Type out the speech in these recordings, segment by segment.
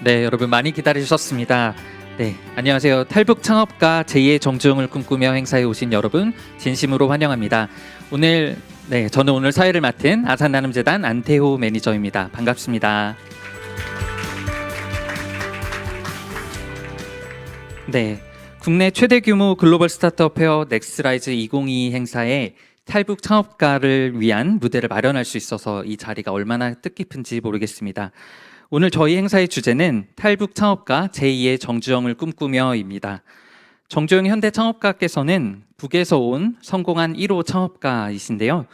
네, 여러분 많이 기다리셨습니다. 네, 안녕하세요. 탈북 창업가 제2의 정주영을 꿈꾸며 행사에 오신 여러분 진심으로 환영합니다. 저는 오늘 사회를 맡은 아산나눔재단 안태호 매니저입니다. 반갑습니다. 네, 국내 최대 규모 글로벌 스타트업 페어 넥스라이즈 2022 행사에 탈북 창업가를 위한 무대를 마련할 수 있어서 이 자리가 얼마나 뜻깊은지 모르겠습니다. 오늘 저희 행사의 주제는 탈북 창업가 제2의 정주영을 꿈꾸며입니다. 정주영 현대 창업가께서는 북에서 온 성공한 1호 창업가이신데요.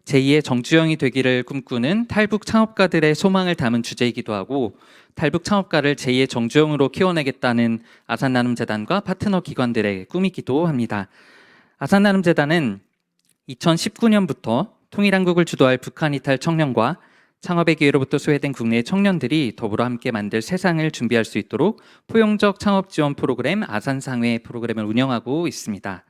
제2의 정주영이 되기를 꿈꾸는 탈북 창업가들의 소망을 담은 주제이기도 하고, 탈북 창업가를 제2의 정주영으로 키워내겠다는 아산나눔재단과 파트너 기관들의 꿈이기도 합니다. 아산나눔재단은 2019년부터 통일한국을 주도할 북한 이탈 청년과 창업의 기회로부터 소외된 국내의 청년들이 더불어 함께 만들 세상을 준비할 수 있도록 포용적 창업 지원 프로그램 아산상회 프로그램을 운영하고 있습니다.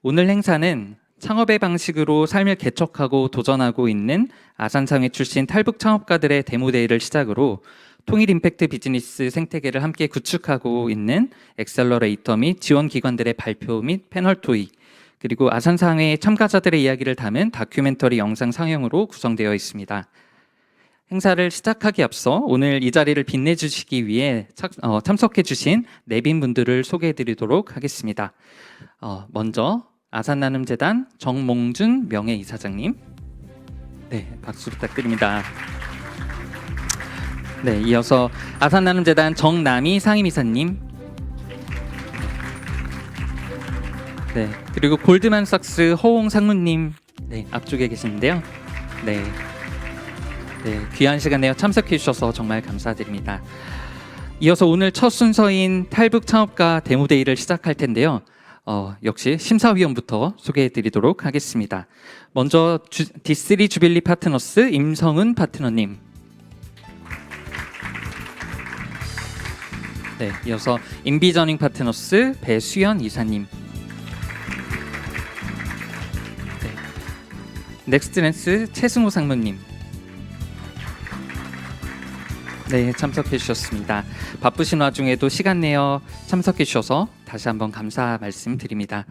오늘 행사는 창업의 방식으로 삶을 개척하고 도전하고 있는 아산상회 출신 탈북 창업가들의 데모데이를 시작으로 통일 임팩트 비즈니스 생태계를 함께 구축하고 있는 엑셀러레이터 및 지원기관들의 발표 및 패널 토의, 그리고 아산상회 참가자들의 이야기를 담은 다큐멘터리 영상 상영으로 구성되어 있습니다. 행사를 시작하기 앞서 오늘 이 자리를 빛내주시기 위해 참석해주신 내빈분들을 소개해드리도록 하겠습니다. 먼저 아산나눔재단 정몽준 명예이사장님, 네, 박수 부탁드립니다. 네, 이어서 아산나눔재단 정남희 상임이사님, 네, 그리고 골드만삭스 허홍 상무님, 네, 앞쪽에 계시는데요. 네, 귀한 시간 내어 참석해 주셔서 정말 감사드립니다. 이어서 오늘 첫 순서인 탈북 창업가 데모데이를 시작할 텐데요. 역시 심사위원부터 소개해 드리도록 하겠습니다. 먼저 D3 주빌리 파트너스 임성은 파트너님, 네, 이어서 인비저닝 파트너스 배수연 이사님, 넥스트랜스 최승호 상무님, 네, 참석해 주셨습니다. 바쁘신 와중에도 시간 내어 참석해 주셔서 다시 한번 감사 말씀드립니다.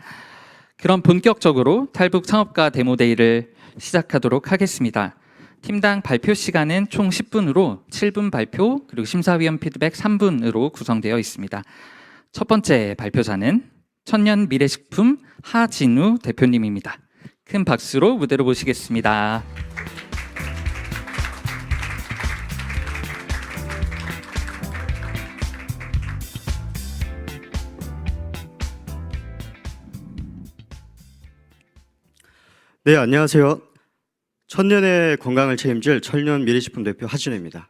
그럼 본격적으로 탈북 창업가 데모데이를 시작하도록 하겠습니다. 팀당 발표 시간은 총 10분으로 7분 발표, 그리고 심사위원 피드백 3분으로 구성되어 있습니다. 첫 번째 발표자는 천년 미래식품 하진우 대표님입니다. 큰 박수로 무대로 모시겠습니다. 네, 안녕하세요. 천년의 건강을 책임질 천년 미래식품 대표 하진우입니다.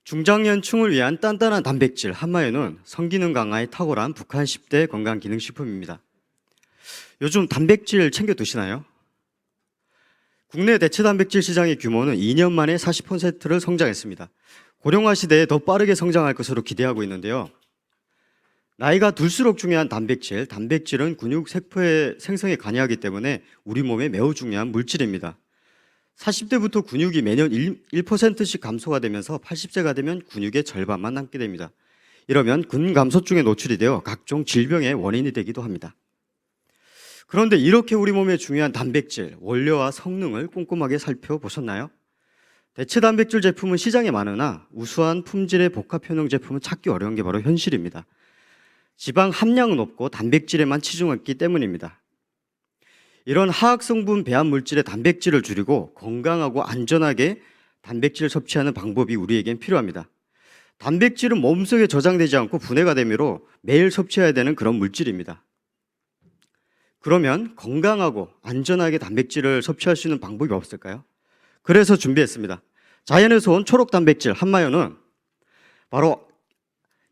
중장년층을 위한 단단한 단백질 한마에는 성기능 강화에 탁월한 북한 10대 건강기능식품입니다. 요즘 단백질 챙겨 드시나요? 국내 대체 단백질 시장의 규모는 2년 만에 40%를 성장했습니다. 고령화 시대에 더 빠르게 성장할 것으로 기대하고 있는데요. 나이가 들수록 중요한 단백질은 근육 세포의 생성에 관여하기 때문에 우리 몸에 매우 중요한 물질입니다. 40대부터 근육이 매년 1%씩 감소가 되면서 80세가 되면 근육의 절반만 남게 됩니다. 이러면 근감소증에 노출이 되어 각종 질병의 원인이 되기도 합니다. 그런데 이렇게 우리 몸에 중요한 단백질, 원료와 성능을 꼼꼼하게 살펴보셨나요? 대체 단백질 제품은 시장에 많으나 우수한 품질의 복합 효능 제품은 찾기 어려운 게 바로 현실입니다. 지방 함량은 높고 단백질에만 치중했기 때문입니다. 이런 화학성분 배합 물질의 단백질을 줄이고 건강하고 안전하게 단백질을 섭취하는 방법이 우리에겐 필요합니다. 단백질은 몸속에 저장되지 않고 분해가 되므로 매일 섭취해야 되는 그런 물질입니다. 그러면 건강하고 안전하게 단백질을 섭취할 수 있는 방법이 없을까요? 그래서 준비했습니다. 자연에서 온 초록 단백질 한마연은 바로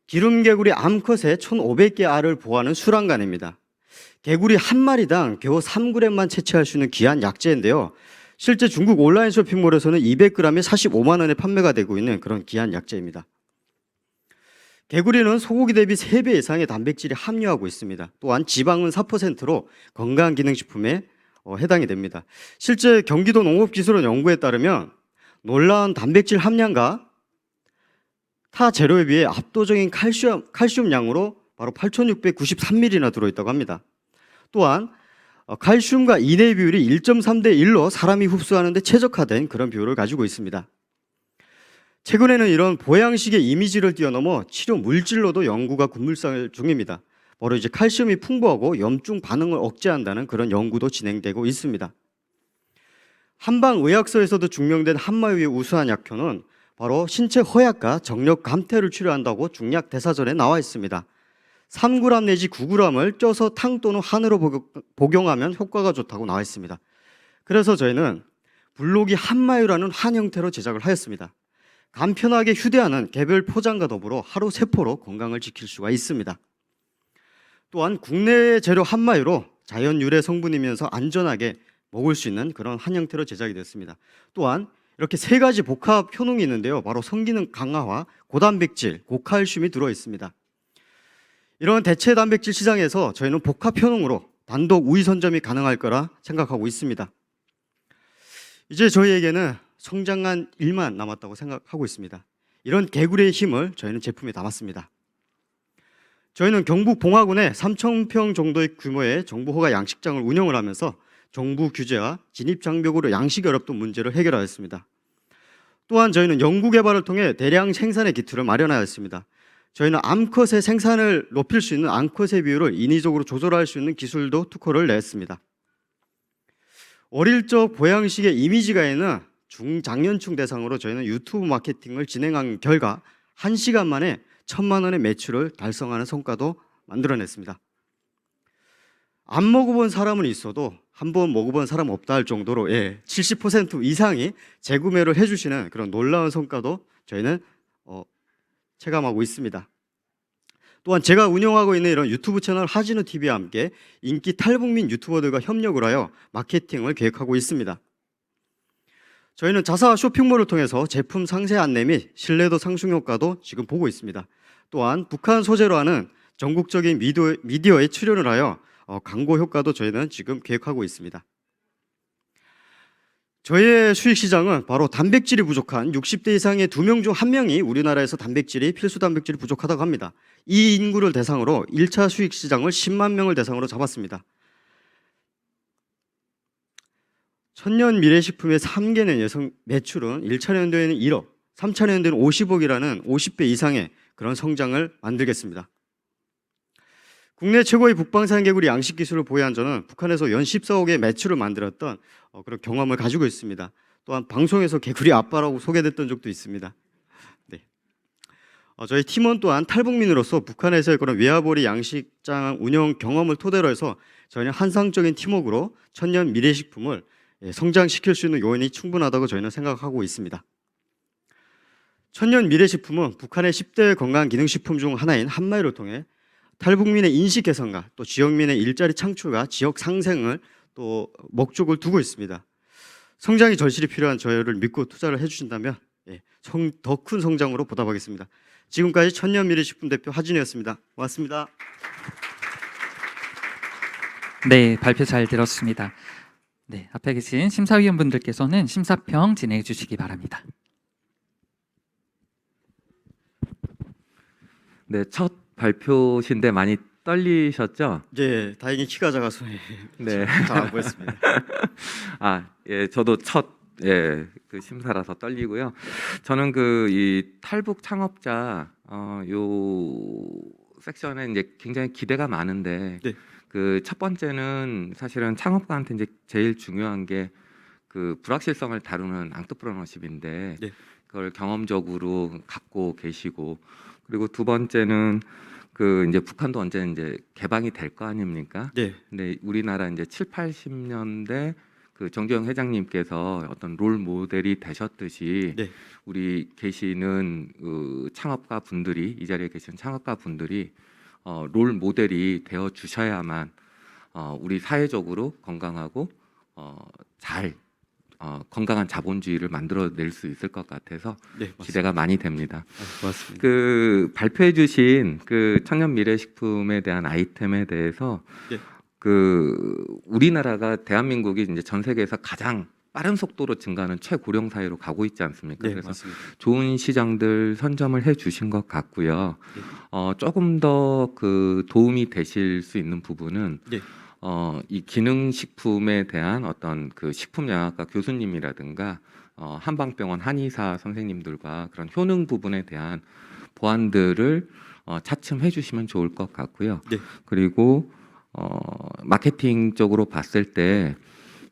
기름개구리 암컷의 1,500개 알을 보호하는 수란간입니다. 개구리 한 마리당 겨우 3g만 채취할 수 있는 귀한 약재인데요. 실제 중국 온라인 쇼핑몰에서는 200g에 45만 원에 판매가 되고 있는 그런 귀한 약재입니다. 개구리는 소고기 대비 3배 이상의 단백질이 함유하고 있습니다. 또한 지방은 4%로 건강기능식품에 해당이 됩니다. 실제 경기도 농업기술원 연구에 따르면 놀라운 단백질 함량과 타 재료에 비해 압도적인 칼슘 양으로 바로 8,693ml나 들어있다고 합니다. 또한 칼슘과 인의 비율이 1.3대 1로 사람이 흡수하는 데 최적화된 그런 비율을 가지고 있습니다. 최근에는 이런 보양식의 이미지를 뛰어넘어 치료 물질로도 연구가 급물살 중입니다. 바로 이제 칼슘이 풍부하고 염증 반응을 억제한다는 그런 연구도 진행되고 있습니다. 한방의학서에서도 증명된 한마유의 우수한 약효는 바로 신체 허약과 정력 감퇴를 치료한다고 중약 대사전에 나와 있습니다. 3g 내지 9g을 쪄서 탕 또는 한으로 복용하면 효과가 좋다고 나와 있습니다. 그래서 저희는 블록이 한마유라는 한 형태로 제작을 하였습니다. 간편하게 휴대하는 개별 포장과 더불어 하루 3포로 건강을 지킬 수가 있습니다. 또한 국내 재료 한마유로 자연 유래 성분이면서 안전하게 먹을 수 있는 그런 한 형태로 제작이 됐습니다. 또한 이렇게 3가지 복합 효능이 있는데요. 바로 성기능 강화와 고단백질, 고칼슘이 들어 있습니다. 이런 대체 단백질 시장에서 저희는 복합 효능으로 단독 우위 선점이 가능할 거라 생각하고 있습니다. 이제 저희에게는 성장한 일만 남았다고 생각하고 있습니다. 이런 개구리의 힘을 저희는 제품에 담았습니다. 저희는 경북 봉화군에 3,000평 정도의 규모의 정부허가 양식장을 운영을 하면서 정부 규제와 진입장벽으로 양식이 어렵던 문제를 해결하였습니다. 또한 저희는 연구개발을 통해 대량 생산의 기틀을 마련하였습니다. 저희는 암컷의 생산을 높일 수 있는 암컷의 비율을 인위적으로 조절할 수 있는 기술도 특허를 냈습니다. 어릴 적 보양식의 이미지가 있는 중장년층 대상으로 저희는 유튜브 마케팅을 진행한 결과 1시간 만에 1,000만 원의 매출을 달성하는 성과도 만들어냈습니다. 안 먹어본 사람은 있어도 한 번 먹어본 사람 없다 할 정도로 70% 이상이 재구매를 해주시는 그런 놀라운 성과도 저희는 체감하고 있습니다. 또한 제가 운영하고 있는 이런 유튜브 채널 하진우TV와 함께 인기 탈북민 유튜버들과 협력을 하여 마케팅을 계획하고 있습니다. 저희는 자사 쇼핑몰을 통해서 제품 상세 안내 및 신뢰도 상승 효과도 지금 보고 있습니다. 또한 북한 소재로 하는 전국적인 미디어에 출연을 하여 광고 효과도 저희는 지금 계획하고 있습니다. 저희의 수익 시장은 바로 단백질이 부족한 60대 이상의 2명 중 1명이 우리나라에서 필수 단백질이 부족하다고 합니다. 이 인구를 대상으로 1차 수익 시장을 10만 명을 대상으로 잡았습니다. 천년 미래식품의 3개년 예상 매출은 1차 연도에는 1억, 3차 연도에는 50억이라는 50배 이상의 그런 성장을 만들겠습니다. 국내 최고의 북방산 개구리 양식 기술을 보유한 저는 북한에서 연 14억의 매출을 만들었던 그런 경험을 가지고 있습니다. 또한 방송에서 개구리 아빠라고 소개됐던 적도 있습니다. 네. 저희 팀원 또한 탈북민으로서 북한에서의 그런 외화벌이 양식장 운영 경험을 토대로 해서 저희는 한상적인 팀워크로 천년 미래식품을 성장시킬 수 있는 요인이 충분하다고 저희는 생각하고 있습니다. 천년 미래식품은 북한의 10대 건강기능식품 중 하나인 한마유를 통해 탈북민의 인식 개선과 또 지역민의 일자리 창출과 지역 상생을 또 목적을 두고 있습니다. 성장이 절실히 필요한 저희를 믿고 투자를 해주신다면 더 큰 성장으로 보답하겠습니다. 지금까지 천년 미래식품 대표 하진우였습니다. 고맙습니다. 네, 발표 잘 들었습니다. 네, 앞에 계신 심사위원분들께서는 심사평 진행해 주시기 바랍니다. 네, 첫 발표신데 많이 떨리셨죠? 네, 다행히 키가 작아서 네. 잘 안 보였습니다. 저도 첫 그 심사라서 떨리고요. 저는 이 탈북 창업자 요 섹션에 이제 굉장히 기대가 많은데 네. 그 첫 번째는 사실은 창업가한테 이제 제일 중요한 게 그 불확실성을 다루는 앙트프러너십인데 네. 그걸 경험적으로 갖고 계시고, 그리고 두 번째는 이제 북한도 언제 이제 개방이 될 거 아닙니까? 네. 근데 우리나라 이제 7, 80년대 그 정주영 회장님께서 어떤 롤 모델이 되셨듯이 네. 우리 계시는 창업가 분들이, 이 자리에 계시는 창업가 분들이 롤 모델이 되어 주셔야만 우리 사회적으로 건강하고 잘 건강한 자본주의를 만들어낼 수 있을 것 같아서 네, 맞습니다. 기대가 많이 됩니다. 고맙습니다. 그 발표해주신 그 천년 미래식품에 대한 아이템에 대해서 네. 우리나라가 대한민국이 이제 전 세계에서 가장 빠른 속도로 증가하는 최고령 사회로 가고 있지 않습니까? 네, 그래서 맞습니다. 좋은 시장들 선점을 해 주신 것 같고요. 네. 조금 더 그 도움이 되실 수 있는 부분은 네. 이 기능식품에 대한 어떤 그 식품영양학과 교수님이라든가 한방병원 한의사 선생님들과 그런 효능 부분에 대한 보완들을 차츰해 주시면 좋을 것 같고요. 네. 그리고 마케팅 쪽으로 봤을 때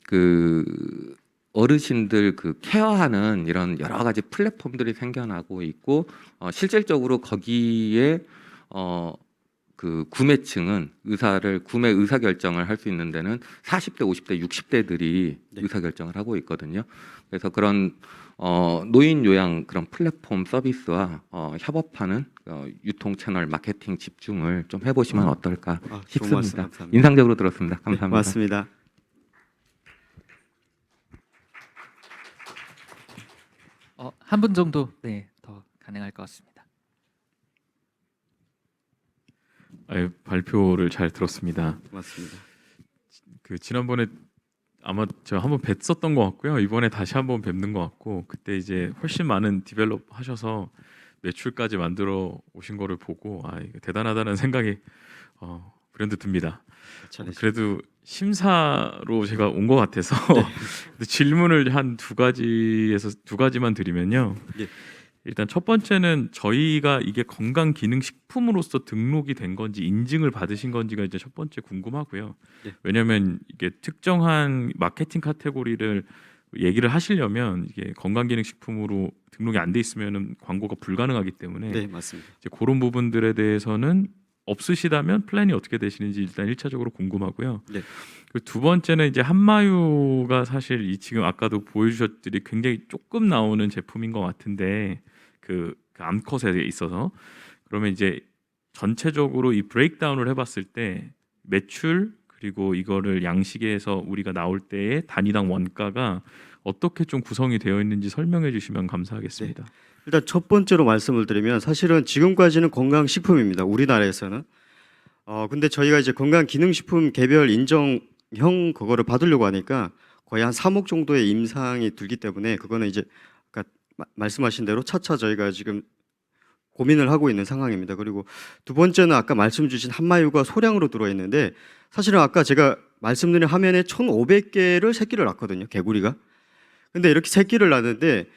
그 어르신들 그 케어하는 이런 여러 가지 플랫폼들이 생겨나고 있고 실질적으로 거기에 그 구매층은 구매 의사 결정을 할 수 있는 데는 40대, 50대, 60대들이 네. 의사 결정을 하고 있거든요. 그래서 그런 노인 요양 그런 플랫폼 서비스와 협업하는 유통 채널 마케팅 집중을 좀 해보시면 어떨까 좋은 말씀 싶습니다. 감사합니다. 인상적으로 들었습니다. 네, 감사합니다. 고맙습니다. 한 분 정도 더 가능할 것 같습니다. 발표를 잘 들었습니다. 고맙습니다. 그 지난번에 아마 제가 한번 뵀었던 것 같고요. 이번에 다시 한번 뵙는 것 같고 그때 이제 훨씬 많은 디벨롭 하셔서 매출까지 만들어 오신 거를 보고 이거 대단하다는 생각이 브랜드 듭니다. 그래도 심사로 제가 온 것 같아서 근데 질문을 한 두 가지만 드리면요. 예. 일단 첫 번째는 저희가 이게 건강기능식품으로서 등록이 된 건지 인증을 받으신 건지가 이제 첫 번째 궁금하고요. 예. 왜냐하면 이게 특정한 마케팅 카테고리를 얘기를 하시려면 이게 건강기능식품으로 등록이 안 돼 있으면 광고가 불가능하기 때문에 네, 맞습니다. 이제 그런 부분들에 대해서는 없으시다면 플랜이 어떻게 되시는지 일단 1차적으로 궁금하고요. 네. 그리고 두 번째는 이제 한마유가 사실 이 지금 아까도 보여주셨들이 굉장히 조금 나오는 제품인 것 같은데 그 암컷에 있어서 그러면 이제 전체적으로 이 브레이크다운을 해봤을 때 매출 그리고 이거를 양식에서 우리가 나올 때의 단위당 원가가 어떻게 좀 구성이 되어 있는지 설명해 주시면 감사하겠습니다. 일단 첫 번째로 말씀을 드리면 사실은 지금까지는 건강식품입니다. 우리나라에서는. 근데 저희가 이제 건강기능식품 개별 인정형 그거를 받으려고 하니까 거의 한 3억 정도의 임상이 들기 때문에 그거는 이제 아까 말씀하신 대로 차차 저희가 지금 고민을 하고 있는 상황입니다. 그리고 두 번째는 아까 말씀 주신 한마유가 소량으로 들어와 있는데 사실은 아까 제가 말씀드린 화면에 1,500개를 새끼를 낳거든요. 개구리가. 근데 이렇게 새끼를 낳는데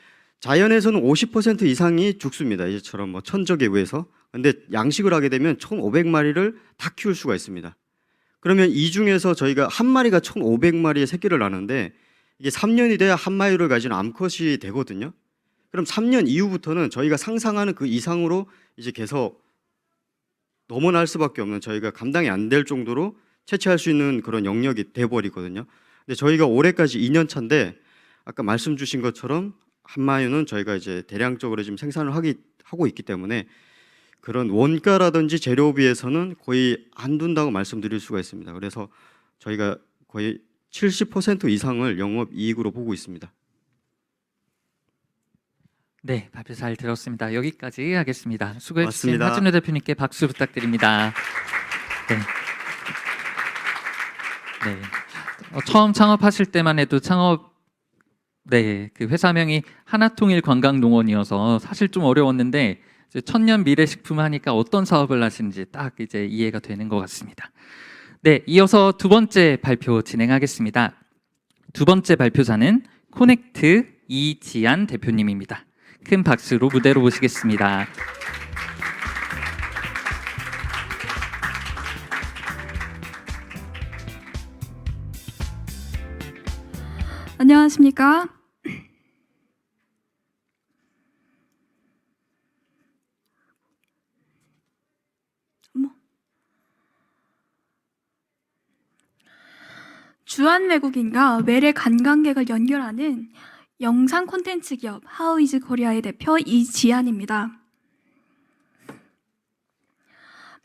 자연에서는 50% 이상이 죽습니다. 이처럼 뭐 천적에 의해서. 근데 양식을 하게 되면 1,500마리를 다 키울 수가 있습니다. 그러면 이 중에서 저희가 한 마리가 1,500마리의 새끼를 낳는데 이게 3년이 돼야 한 마리를 가진 암컷이 되거든요. 그럼 3년 이후부터는 저희가 상상하는 그 이상으로 이제 계속 넘어날 수밖에 없는 저희가 감당이 안 될 정도로 채취할 수 있는 그런 영역이 돼버리거든요. 근데 저희가 올해까지 2년 차인데 아까 말씀 주신 것처럼 한마유는 저희가 이제 대량적으로 지금 생산을 하고 있기 때문에 그런 원가라든지 재료비에서는 거의 안 둔다고 말씀드릴 수가 있습니다. 그래서 저희가 거의 70% 이상을 영업 이익으로 보고 있습니다. 네, 발표 잘 들었습니다. 여기까지 하겠습니다. 수고해 주신 고맙습니다. 하준우 대표님께 박수 부탁드립니다. 네. 네. 처음 창업하실 때만 해도 그 회사명이 하나통일 관광농원이어서 사실 좀 어려웠는데 이제 천년 미래식품 하니까 어떤 사업을 하시는지 딱 이제 이해가 되는 것 같습니다. 네, 이어서 두 번째 발표 진행하겠습니다. 두 번째 발표자는 코넥트 이지안 대표님입니다. 큰 박수로 무대로 모시겠습니다. 안녕하십니까? 주한 외국인과 외래 관광객을 연결하는 영상 콘텐츠 기업 하우이즈 코리아의 대표 이지안입니다.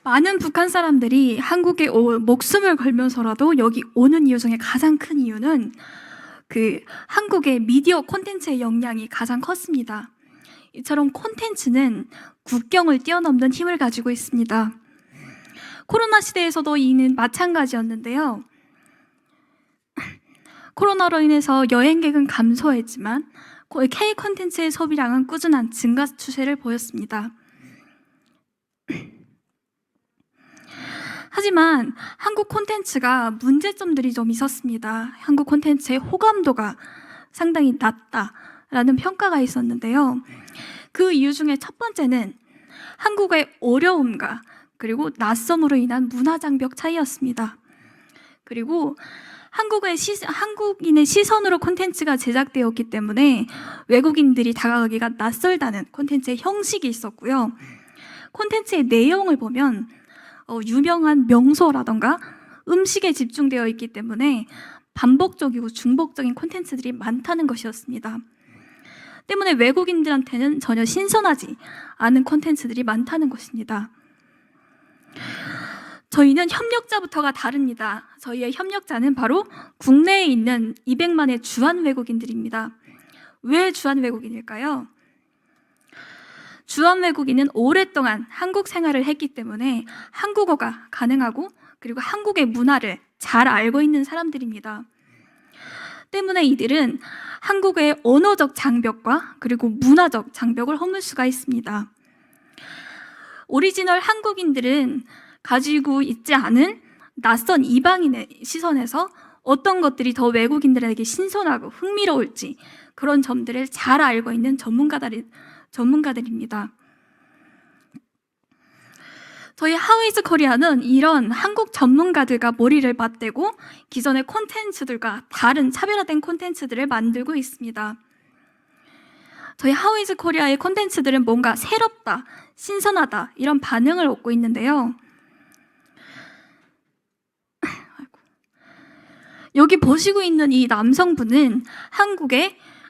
많은 북한 사람들이 한국에 목숨을 걸면서라도 여기 오는 이유 중에 가장 큰 이유는 그 한국의 미디어 콘텐츠의 역량이 가장 컸습니다. 이처럼 콘텐츠는 국경을 뛰어넘는 힘을 가지고 있습니다. 코로나 시대에서도 이는 마찬가지였는데요. 코로나로 인해서 여행객은 감소했지만 K 콘텐츠의 소비량은 꾸준한 증가 추세를 보였습니다. 하지만 한국 콘텐츠가 문제점들이 좀 있었습니다. 한국 콘텐츠의 호감도가 상당히 낮다라는 평가가 있었는데요. 그 이유 중에 첫 번째는 한국의 어려움과 그리고 낯섦으로 인한 문화 장벽 차이였습니다. 그리고 한국인의 시선으로 콘텐츠가 제작되었기 때문에 외국인들이 다가가기가 낯설다는 콘텐츠의 형식이 있었고요. 콘텐츠의 내용을 보면 유명한 명소라던가 음식에 집중되어 있기 때문에 반복적이고 중복적인 콘텐츠들이 많다는 것이었습니다. 때문에 외국인들한테는 전혀 신선하지 않은 콘텐츠들이 많다는 것입니다. 저희는 협력자부터가 다릅니다. 저희의 협력자는 바로 국내에 있는 200만의 주한 외국인들입니다. 왜 주한 외국인일까요? 주한 외국인은 오랫동안 한국 생활을 했기 때문에 한국어가 가능하고 그리고 한국의 문화를 잘 알고 있는 사람들입니다. 때문에 이들은 한국의 언어적 장벽과 그리고 문화적 장벽을 허물 수가 있습니다. 오리지널 한국인들은 가지고 있지 않은 낯선 이방인의 시선에서 어떤 것들이 더 외국인들에게 신선하고 흥미로울지 그런 점들을 잘 알고 있는 전문가들입니다. 저희 하우이즈 코리아는 이런 한국 전문가들과 머리를 맞대고 기존의 콘텐츠들과 다른 차별화된 콘텐츠들을 만들고 있습니다. 저희 하우이즈 코리아의 콘텐츠들은 뭔가 새롭다, 신선하다 이런 반응을 얻고 있는데요. 여기 보시고 있는 이 남성분은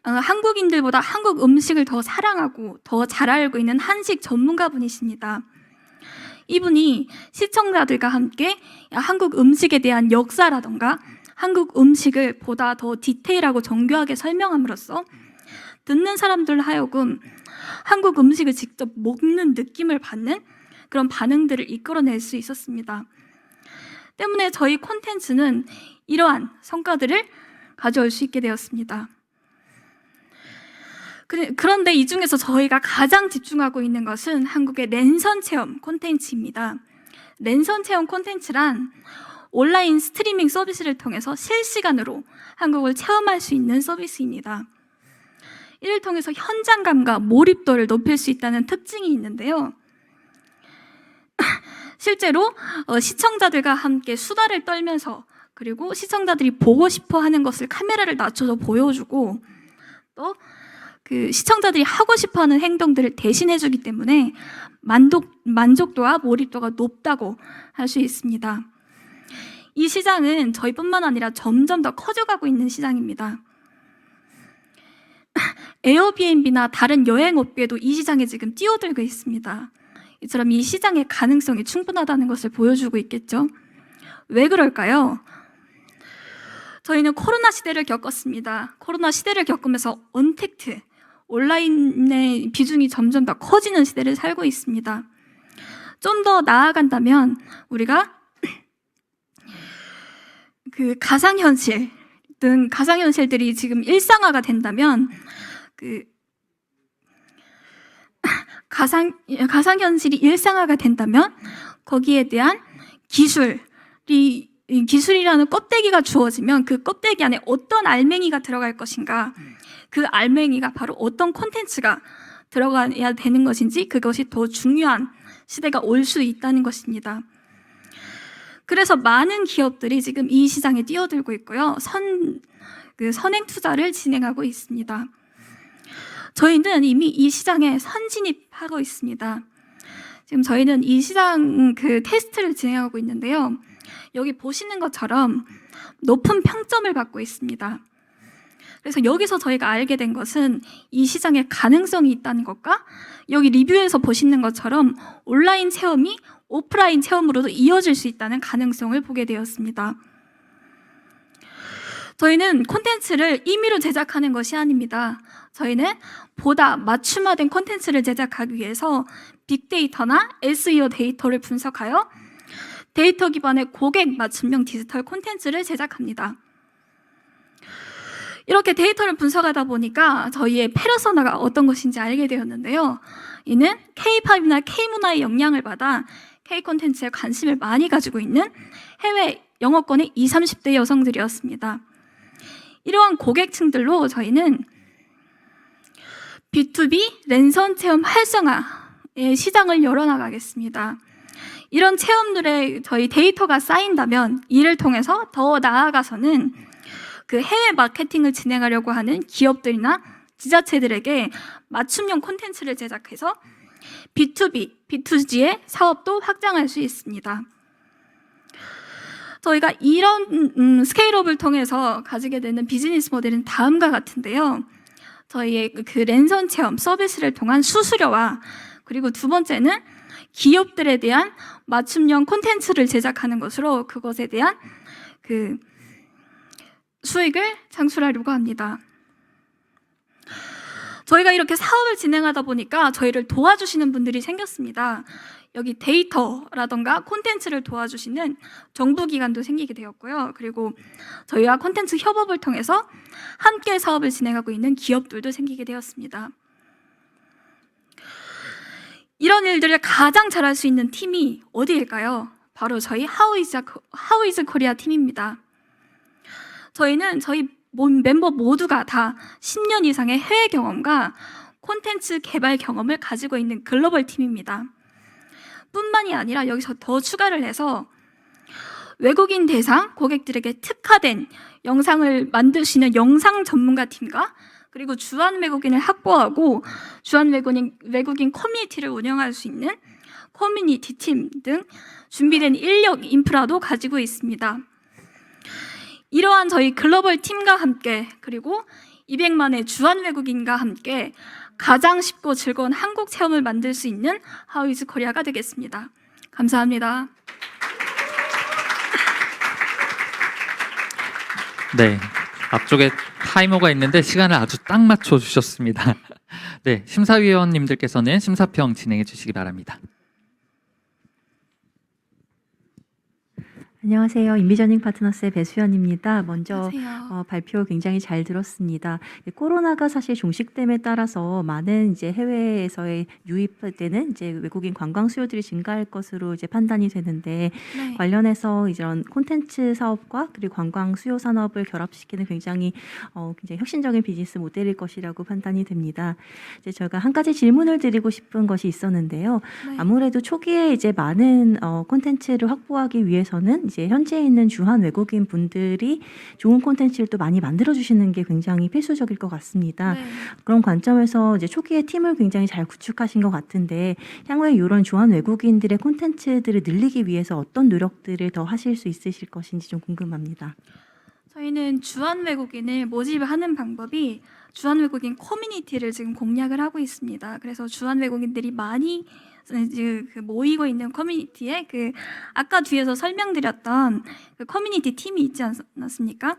한국인들보다 한국 음식을 더 사랑하고 더 잘 알고 있는 한식 전문가분이십니다. 이분이 시청자들과 함께 한국 음식에 대한 역사라던가 한국 음식을 보다 더 디테일하고 정교하게 설명함으로써 듣는 사람들 하여금 한국 음식을 직접 먹는 느낌을 받는 그런 반응들을 이끌어낼 수 있었습니다. 때문에 저희 콘텐츠는 이러한 성과들을 가져올 수 있게 되었습니다. 그런데 이 중에서 저희가 가장 집중하고 있는 것은 한국의 랜선 체험 콘텐츠입니다. 랜선 체험 콘텐츠란 온라인 스트리밍 서비스를 통해서 실시간으로 한국을 체험할 수 있는 서비스입니다. 이를 통해서 현장감과 몰입도를 높일 수 있다는 특징이 있는데요. 실제로 시청자들과 함께 수다를 떨면서 그리고 시청자들이 보고 싶어 하는 것을 카메라를 낮춰서 보여주고 또 그 시청자들이 하고 싶어 하는 행동들을 대신해 주기 때문에 만족도와 몰입도가 높다고 할 수 있습니다. 이 시장은 저희뿐만 아니라 점점 더 커져가고 있는 시장입니다. 에어비앤비나 다른 여행업계도 이 시장에 지금 뛰어들고 있습니다. 이처럼 이 시장의 가능성이 충분하다는 것을 보여주고 있겠죠. 왜 그럴까요? 저희는 코로나 시대를 겪었습니다. 코로나 시대를 겪으면서 언택트, 온라인의 비중이 점점 더 커지는 시대를 살고 있습니다. 좀 더 나아간다면 우리가 그 가상현실 등 가상현실들이 지금 일상화가 된다면 가상현실이 일상화가 된다면 거기에 대한 기술이라는 껍데기가 주어지면 그 껍데기 안에 어떤 알맹이가 들어갈 것인가, 그 알맹이가 바로 어떤 콘텐츠가 들어가야 되는 것인지 그것이 더 중요한 시대가 올 수 있다는 것입니다. 그래서 많은 기업들이 지금 이 시장에 뛰어들고 있고요. 선행 투자를 진행하고 있습니다. 저희는 이미 이 시장에 선진입하고 있습니다. 지금 저희는 이 시장 테스트를 진행하고 있는데요. 여기 보시는 것처럼 높은 평점을 받고 있습니다. 그래서 여기서 저희가 알게 된 것은 이 시장에 가능성이 있다는 것과 여기 리뷰에서 보시는 것처럼 온라인 체험이 오프라인 체험으로도 이어질 수 있다는 가능성을 보게 되었습니다. 저희는 콘텐츠를 임의로 제작하는 것이 아닙니다. 저희는 보다 맞춤화된 콘텐츠를 제작하기 위해서 빅데이터나 SEO 데이터를 분석하여 데이터 기반의 고객 맞춤형 디지털 콘텐츠를 제작합니다. 이렇게 데이터를 분석하다 보니까 저희의 페르소나가 어떤 것인지 알게 되었는데요. 이는 K-팝이나 K-문화의 영향을 받아 K-콘텐츠에 관심을 많이 가지고 있는 해외 영어권의 20, 30대 여성들이었습니다. 이러한 고객층들로 저희는 B2B 랜선 체험 활성화의 시장을 열어나가겠습니다. 이런 체험들의 저희 데이터가 쌓인다면 이를 통해서 더 나아가서는 그 해외 마케팅을 진행하려고 하는 기업들이나 지자체들에게 맞춤형 콘텐츠를 제작해서 B2B, B2G의 사업도 확장할 수 있습니다. 저희가 이런 스케일업을 통해서 가지게 되는 비즈니스 모델은 다음과 같은데요. 저희의 그 랜선 체험 서비스를 통한 수수료와 그리고 두 번째는 기업들에 대한 맞춤형 콘텐츠를 제작하는 것으로 그것에 대한 그 수익을 창출하려고 합니다. 저희가 이렇게 사업을 진행하다 보니까 저희를 도와주시는 분들이 생겼습니다. 여기 데이터라던가 콘텐츠를 도와주시는 정부기관도 생기게 되었고요. 그리고 저희와 콘텐츠 협업을 통해서 함께 사업을 진행하고 있는 기업들도 생기게 되었습니다. 이런 일들을 가장 잘할 수 있는 팀이 어디일까요? 바로 저희 하우이즈 코리아 팀입니다. 저희는 저희 멤버 모두가 다 10년 이상의 해외 경험과 콘텐츠 개발 경험을 가지고 있는 글로벌 팀입니다. 뿐만이 아니라 여기서 더 추가를 해서 외국인 대상 고객들에게 특화된 영상을 만드시는 영상 전문가 팀과 그리고 주한 외국인을 확보하고 주한 외국인 커뮤니티를 운영할 수 있는 커뮤니티 팀 등 준비된 인력 인프라도 가지고 있습니다. 이러한 저희 글로벌 팀과 함께 그리고 200만의 주한 외국인과 함께 가장 쉽고 즐거운 한국 체험을 만들 수 있는 하우이즈 코리아가 되겠습니다. 감사합니다. 네, 앞쪽에 타이머가 있는데 시간을 아주 딱 맞춰 주셨습니다. 네, 심사위원님들께서는 심사평 진행해 주시기 바랍니다. 안녕하세요. 인비저닝 파트너스의 배수연입니다. 먼저 안녕하세요. 발표 굉장히 잘 들었습니다. 코로나가 사실 종식됨에 따라서 많은 이제 해외에서의 유입되는 이제 외국인 관광 수요들이 증가할 것으로 이제 판단이 되는데 네. 관련해서 이런 콘텐츠 사업과 그리고 관광 수요 산업을 결합시키는 굉장히 혁신적인 비즈니스 모델일 것이라고 판단이 됩니다. 이제 저희가 한 가지 질문을 드리고 싶은 것이 있었는데요. 네. 아무래도 초기에 이제 많은 콘텐츠를 확보하기 위해서는 이제 현지에 있는 주한 외국인 분들이 좋은 콘텐츠를 또 많이 만들어 주시는 게 굉장히 필수적일 것 같습니다. 네. 그런 관점에서 이제 초기에 팀을 굉장히 잘 구축하신 것 같은데 향후에 이런 주한 외국인들의 콘텐츠들을 늘리기 위해서 어떤 노력들을 더 하실 수 있으실 것인지 좀 궁금합니다. 저희는 주한 외국인을 모집하는 방법이 주한 외국인 커뮤니티를 지금 공략을 하고 있습니다. 그래서 주한 외국인들이 많이 모이고 있는 커뮤니티에 그 아까 뒤에서 설명드렸던 그 커뮤니티 팀이 있지 않았습니까?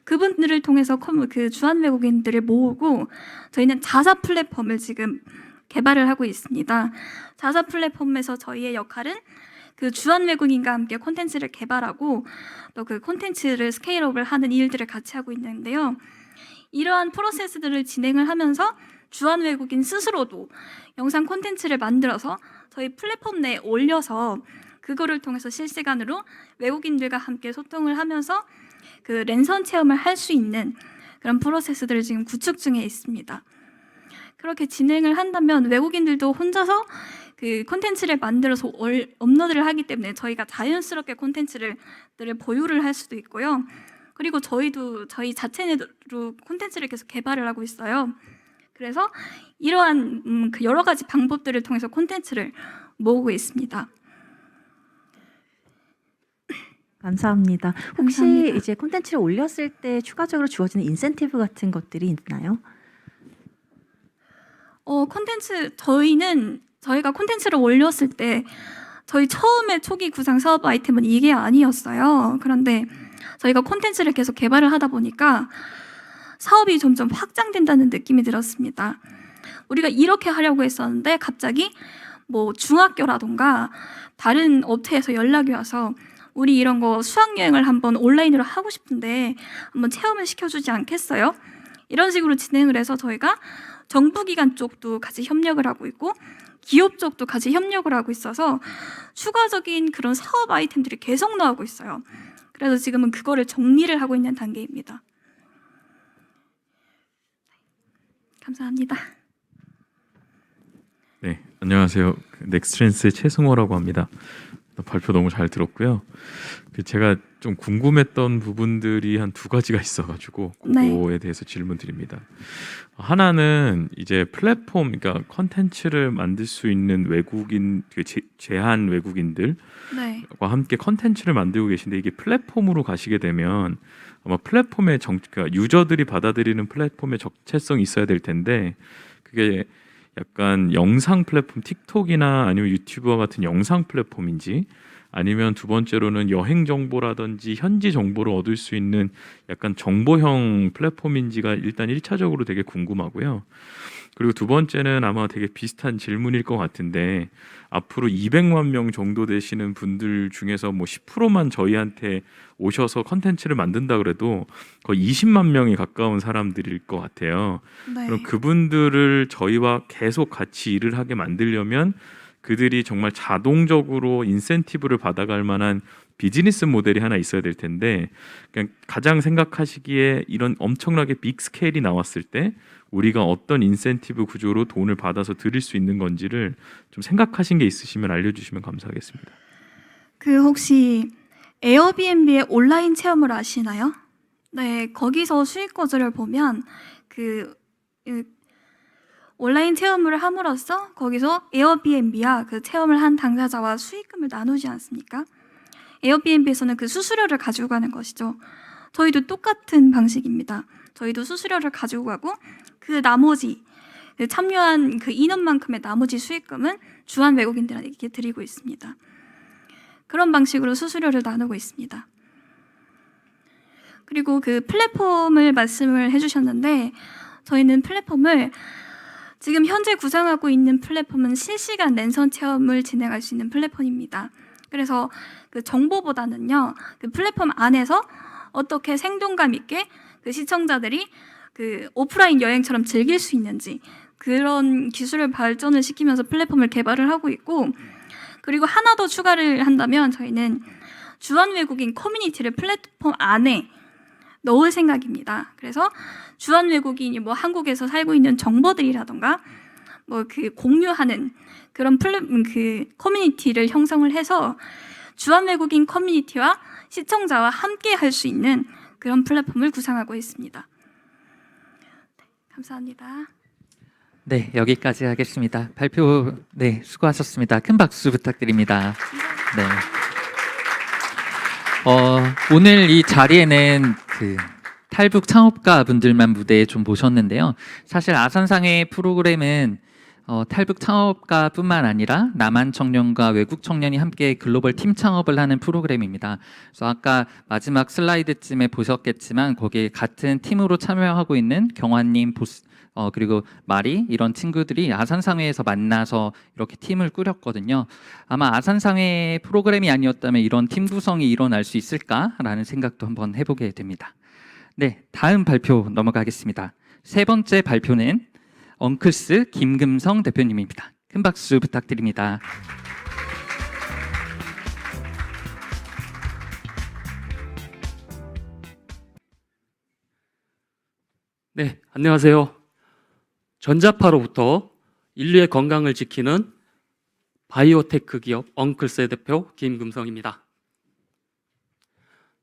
그분들을 통해서 그 주한 외국인들을 모으고 저희는 자사 플랫폼을 지금 개발을 하고 있습니다. 자사 플랫폼에서 저희의 역할은 그 주한 외국인과 함께 콘텐츠를 개발하고 또 그 콘텐츠를 스케일업을 하는 일들을 같이 하고 있는데요. 이러한 프로세스들을 진행을 하면서 주한 외국인 스스로도 영상 콘텐츠를 만들어서 저희 플랫폼 내에 올려서 그거를 통해서 실시간으로 외국인들과 함께 소통을 하면서 그 랜선 체험을 할 수 있는 그런 프로세스들을 지금 구축 중에 있습니다. 그렇게 진행을 한다면 외국인들도 혼자서 그 콘텐츠를 만들어서 업로드를 하기 때문에 저희가 자연스럽게 콘텐츠를 보유를 할 수도 있고요. 그리고 저희도 저희 자체로 콘텐츠를 계속 개발을 하고 있어요. 그래서 이러한 그 여러 가지 방법들을 통해서 콘텐츠를 모으고 있습니다. 감사합니다. 혹시 감사합니다. 이제 콘텐츠를 올렸을 때 추가적으로 주어지는 인센티브 같은 것들이 있나요? 저희가 콘텐츠를 올렸을 때 저희 처음에 초기 구상 사업 아이템은 이게 아니었어요. 그런데 저희가 콘텐츠를 계속 개발을 하다 보니까 사업이 점점 확장된다는 느낌이 들었습니다. 우리가 이렇게 하려고 했었는데 갑자기 뭐 중학교라던가 다른 업체에서 연락이 와서 우리 이런 거 수학여행을 한번 온라인으로 하고 싶은데 한번 체험을 시켜주지 않겠어요? 이런 식으로 진행을 해서 저희가 정부기관 쪽도 같이 협력을 하고 있고 기업 쪽도 같이 협력을 하고 있어서 추가적인 그런 사업 아이템들이 계속 나오고 있어요. 그래서 지금은 그거를 정리를 하고 있는 단계입니다. 감사합니다. 네, 안녕하세요. 넥스트랜스의 최승호라고 합니다. 발표 너무 잘 들었고요. 제가 좀 궁금했던 부분들이 한 두 가지가 있어가지고 그거에 대해서 질문 드립니다. 하나는 이제 플랫폼, 그러니까 컨텐츠를 만들 수 있는 외국인, 제한 외국인들과 네. 함께 컨텐츠를 만들고 계신데 이게 플랫폼으로 가시게 되면 아마 플랫폼의 그러니까 유저들이 받아들이는 플랫폼의 적체성이 있어야 될 텐데 그게 약간 영상 플랫폼 틱톡이나 아니면 유튜브와 같은 영상 플랫폼인지 아니면 두 번째로는 여행 정보라든지 현지 정보를 얻을 수 있는 약간 정보형 플랫폼인지가 일단 1차적으로 되게 궁금하고요. 그리고 두 번째는 아마 되게 비슷한 질문일 것 같은데 앞으로 200만 명 정도 되시는 분들 중에서 뭐 10%만 저희한테 오셔서 컨텐츠를 만든다 그래도 거의 20만 명에 가까운 사람들일 것 같아요. 네. 그럼 그분들을 저희와 계속 같이 일을 하게 만들려면 그들이 정말 자동적으로 인센티브를 받아갈 만한 비즈니스 모델이 하나 있어야 될 텐데 그냥 가장 생각하시기에 이런 엄청나게 빅 스케일이 나왔을 때 우리가 어떤 인센티브 구조로 돈을 받아서 드릴 수 있는 건지를 좀 생각하신 게 있으시면 알려주시면 감사하겠습니다. 그 혹시 에어비앤비의 온라인 체험을 아시나요? 네, 거기서 수익 거주를 보면 그 온라인 체험을 함으로써 거기서 에어비앤비와 그 체험을 한 당사자와 수익금을 나누지 않습니까? 에어비앤비에서는 그 수수료를 가지고 가는 것이죠. 저희도 똑같은 방식입니다. 저희도 수수료를 가지고 가고 그 나머지 그 참여한 그 인원만큼의 나머지 수익금은 주한 외국인들에게 드리고 있습니다. 그런 방식으로 수수료를 나누고 있습니다. 그리고 그 플랫폼을 말씀을 해주셨는데 저희는 플랫폼을 지금 현재 구상하고 있는 플랫폼은 실시간 랜선 체험을 진행할 수 있는 플랫폼입니다. 그래서 그 정보보다는요, 그 플랫폼 안에서 어떻게 생동감 있게 그 시청자들이 그 오프라인 여행처럼 즐길 수 있는지 그런 기술을 발전을 시키면서 플랫폼을 개발을 하고 있고, 그리고 하나 더 추가를 한다면 저희는 주한 외국인 커뮤니티를 플랫폼 안에 넣을 생각입니다. 그래서 주한 외국인이 뭐 한국에서 살고 있는 정보들이라던가 뭐 그 공유하는 그런 그 커뮤니티를 형성을 해서 주한 외국인 커뮤니티와 시청자와 함께 할 수 있는 그런 플랫폼을 구상하고 있습니다. 네, 감사합니다. 네, 여기까지 하겠습니다. 발표 네, 수고하셨습니다. 큰 박수 부탁드립니다. 네. 오늘 이 자리에는 그 탈북 창업가 분들만 무대에 좀 모셨는데요. 사실 아산상의 프로그램은 탈북 창업가뿐만 아니라 남한 청년과 외국 청년이 함께 글로벌 팀 창업을 하는 프로그램입니다. 그래서 아까 마지막 슬라이드쯤에 보셨겠지만 거기에 같은 팀으로 참여하고 있는 경환님, 그리고 마리 이런 친구들이 아산상회에서 만나서 이렇게 팀을 꾸렸거든요. 아마 아산상회 프로그램이 아니었다면 이런 팀 구성이 일어날 수 있을까라는 생각도 한번 해보게 됩니다. 네, 다음 발표 넘어가겠습니다. 세 번째 발표는 엉클스 김금성 대표님입니다. 큰 박수 부탁드립니다. 네, 안녕하세요. 전자파로부터 인류의 건강을 지키는 바이오테크 기업 엉클스의 대표 김금성입니다.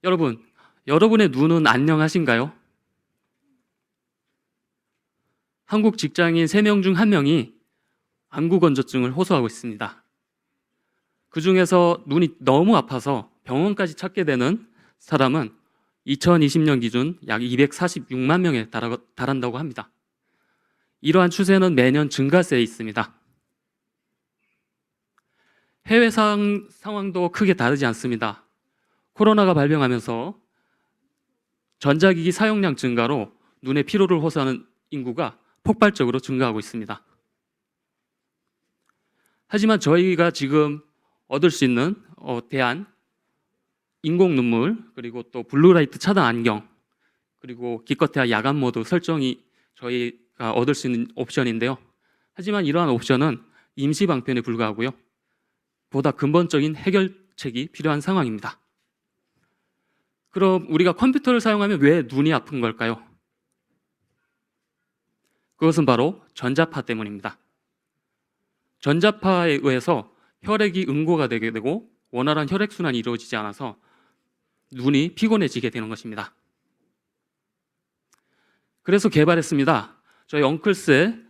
여러분, 여러분의 눈은 안녕하신가요? 한국 직장인 3명 중 1명이 안구건조증을 호소하고 있습니다. 그 중에서 눈이 너무 아파서 병원까지 찾게 되는 사람은 2020년 기준 약 246만 명에 달한다고 합니다. 이러한 추세는 매년 증가세에 있습니다. 해외 상황도 크게 다르지 않습니다. 코로나가 발병하면서 전자기기 사용량 증가로 눈의 피로를 호소하는 인구가 폭발적으로 증가하고 있습니다. 하지만 저희가 지금 얻을 수 있는 대안, 인공 눈물, 그리고 또 블루라이트 차단 안경, 그리고 기껏해야 야간 모드 설정이 저희가 얻을 수 있는 옵션인데요. 하지만 이러한 옵션은 임시 방편에 불과하고요. 보다 근본적인 해결책이 필요한 상황입니다. 그럼 우리가 컴퓨터를 사용하면 왜 눈이 아픈 걸까요? 그것은 바로 전자파 때문입니다. 전자파에 의해서 혈액이 응고가 되게 되고 원활한 혈액순환이 이루어지지 않아서 눈이 피곤해지게 되는 것입니다. 그래서 개발했습니다. 저희 엉클스의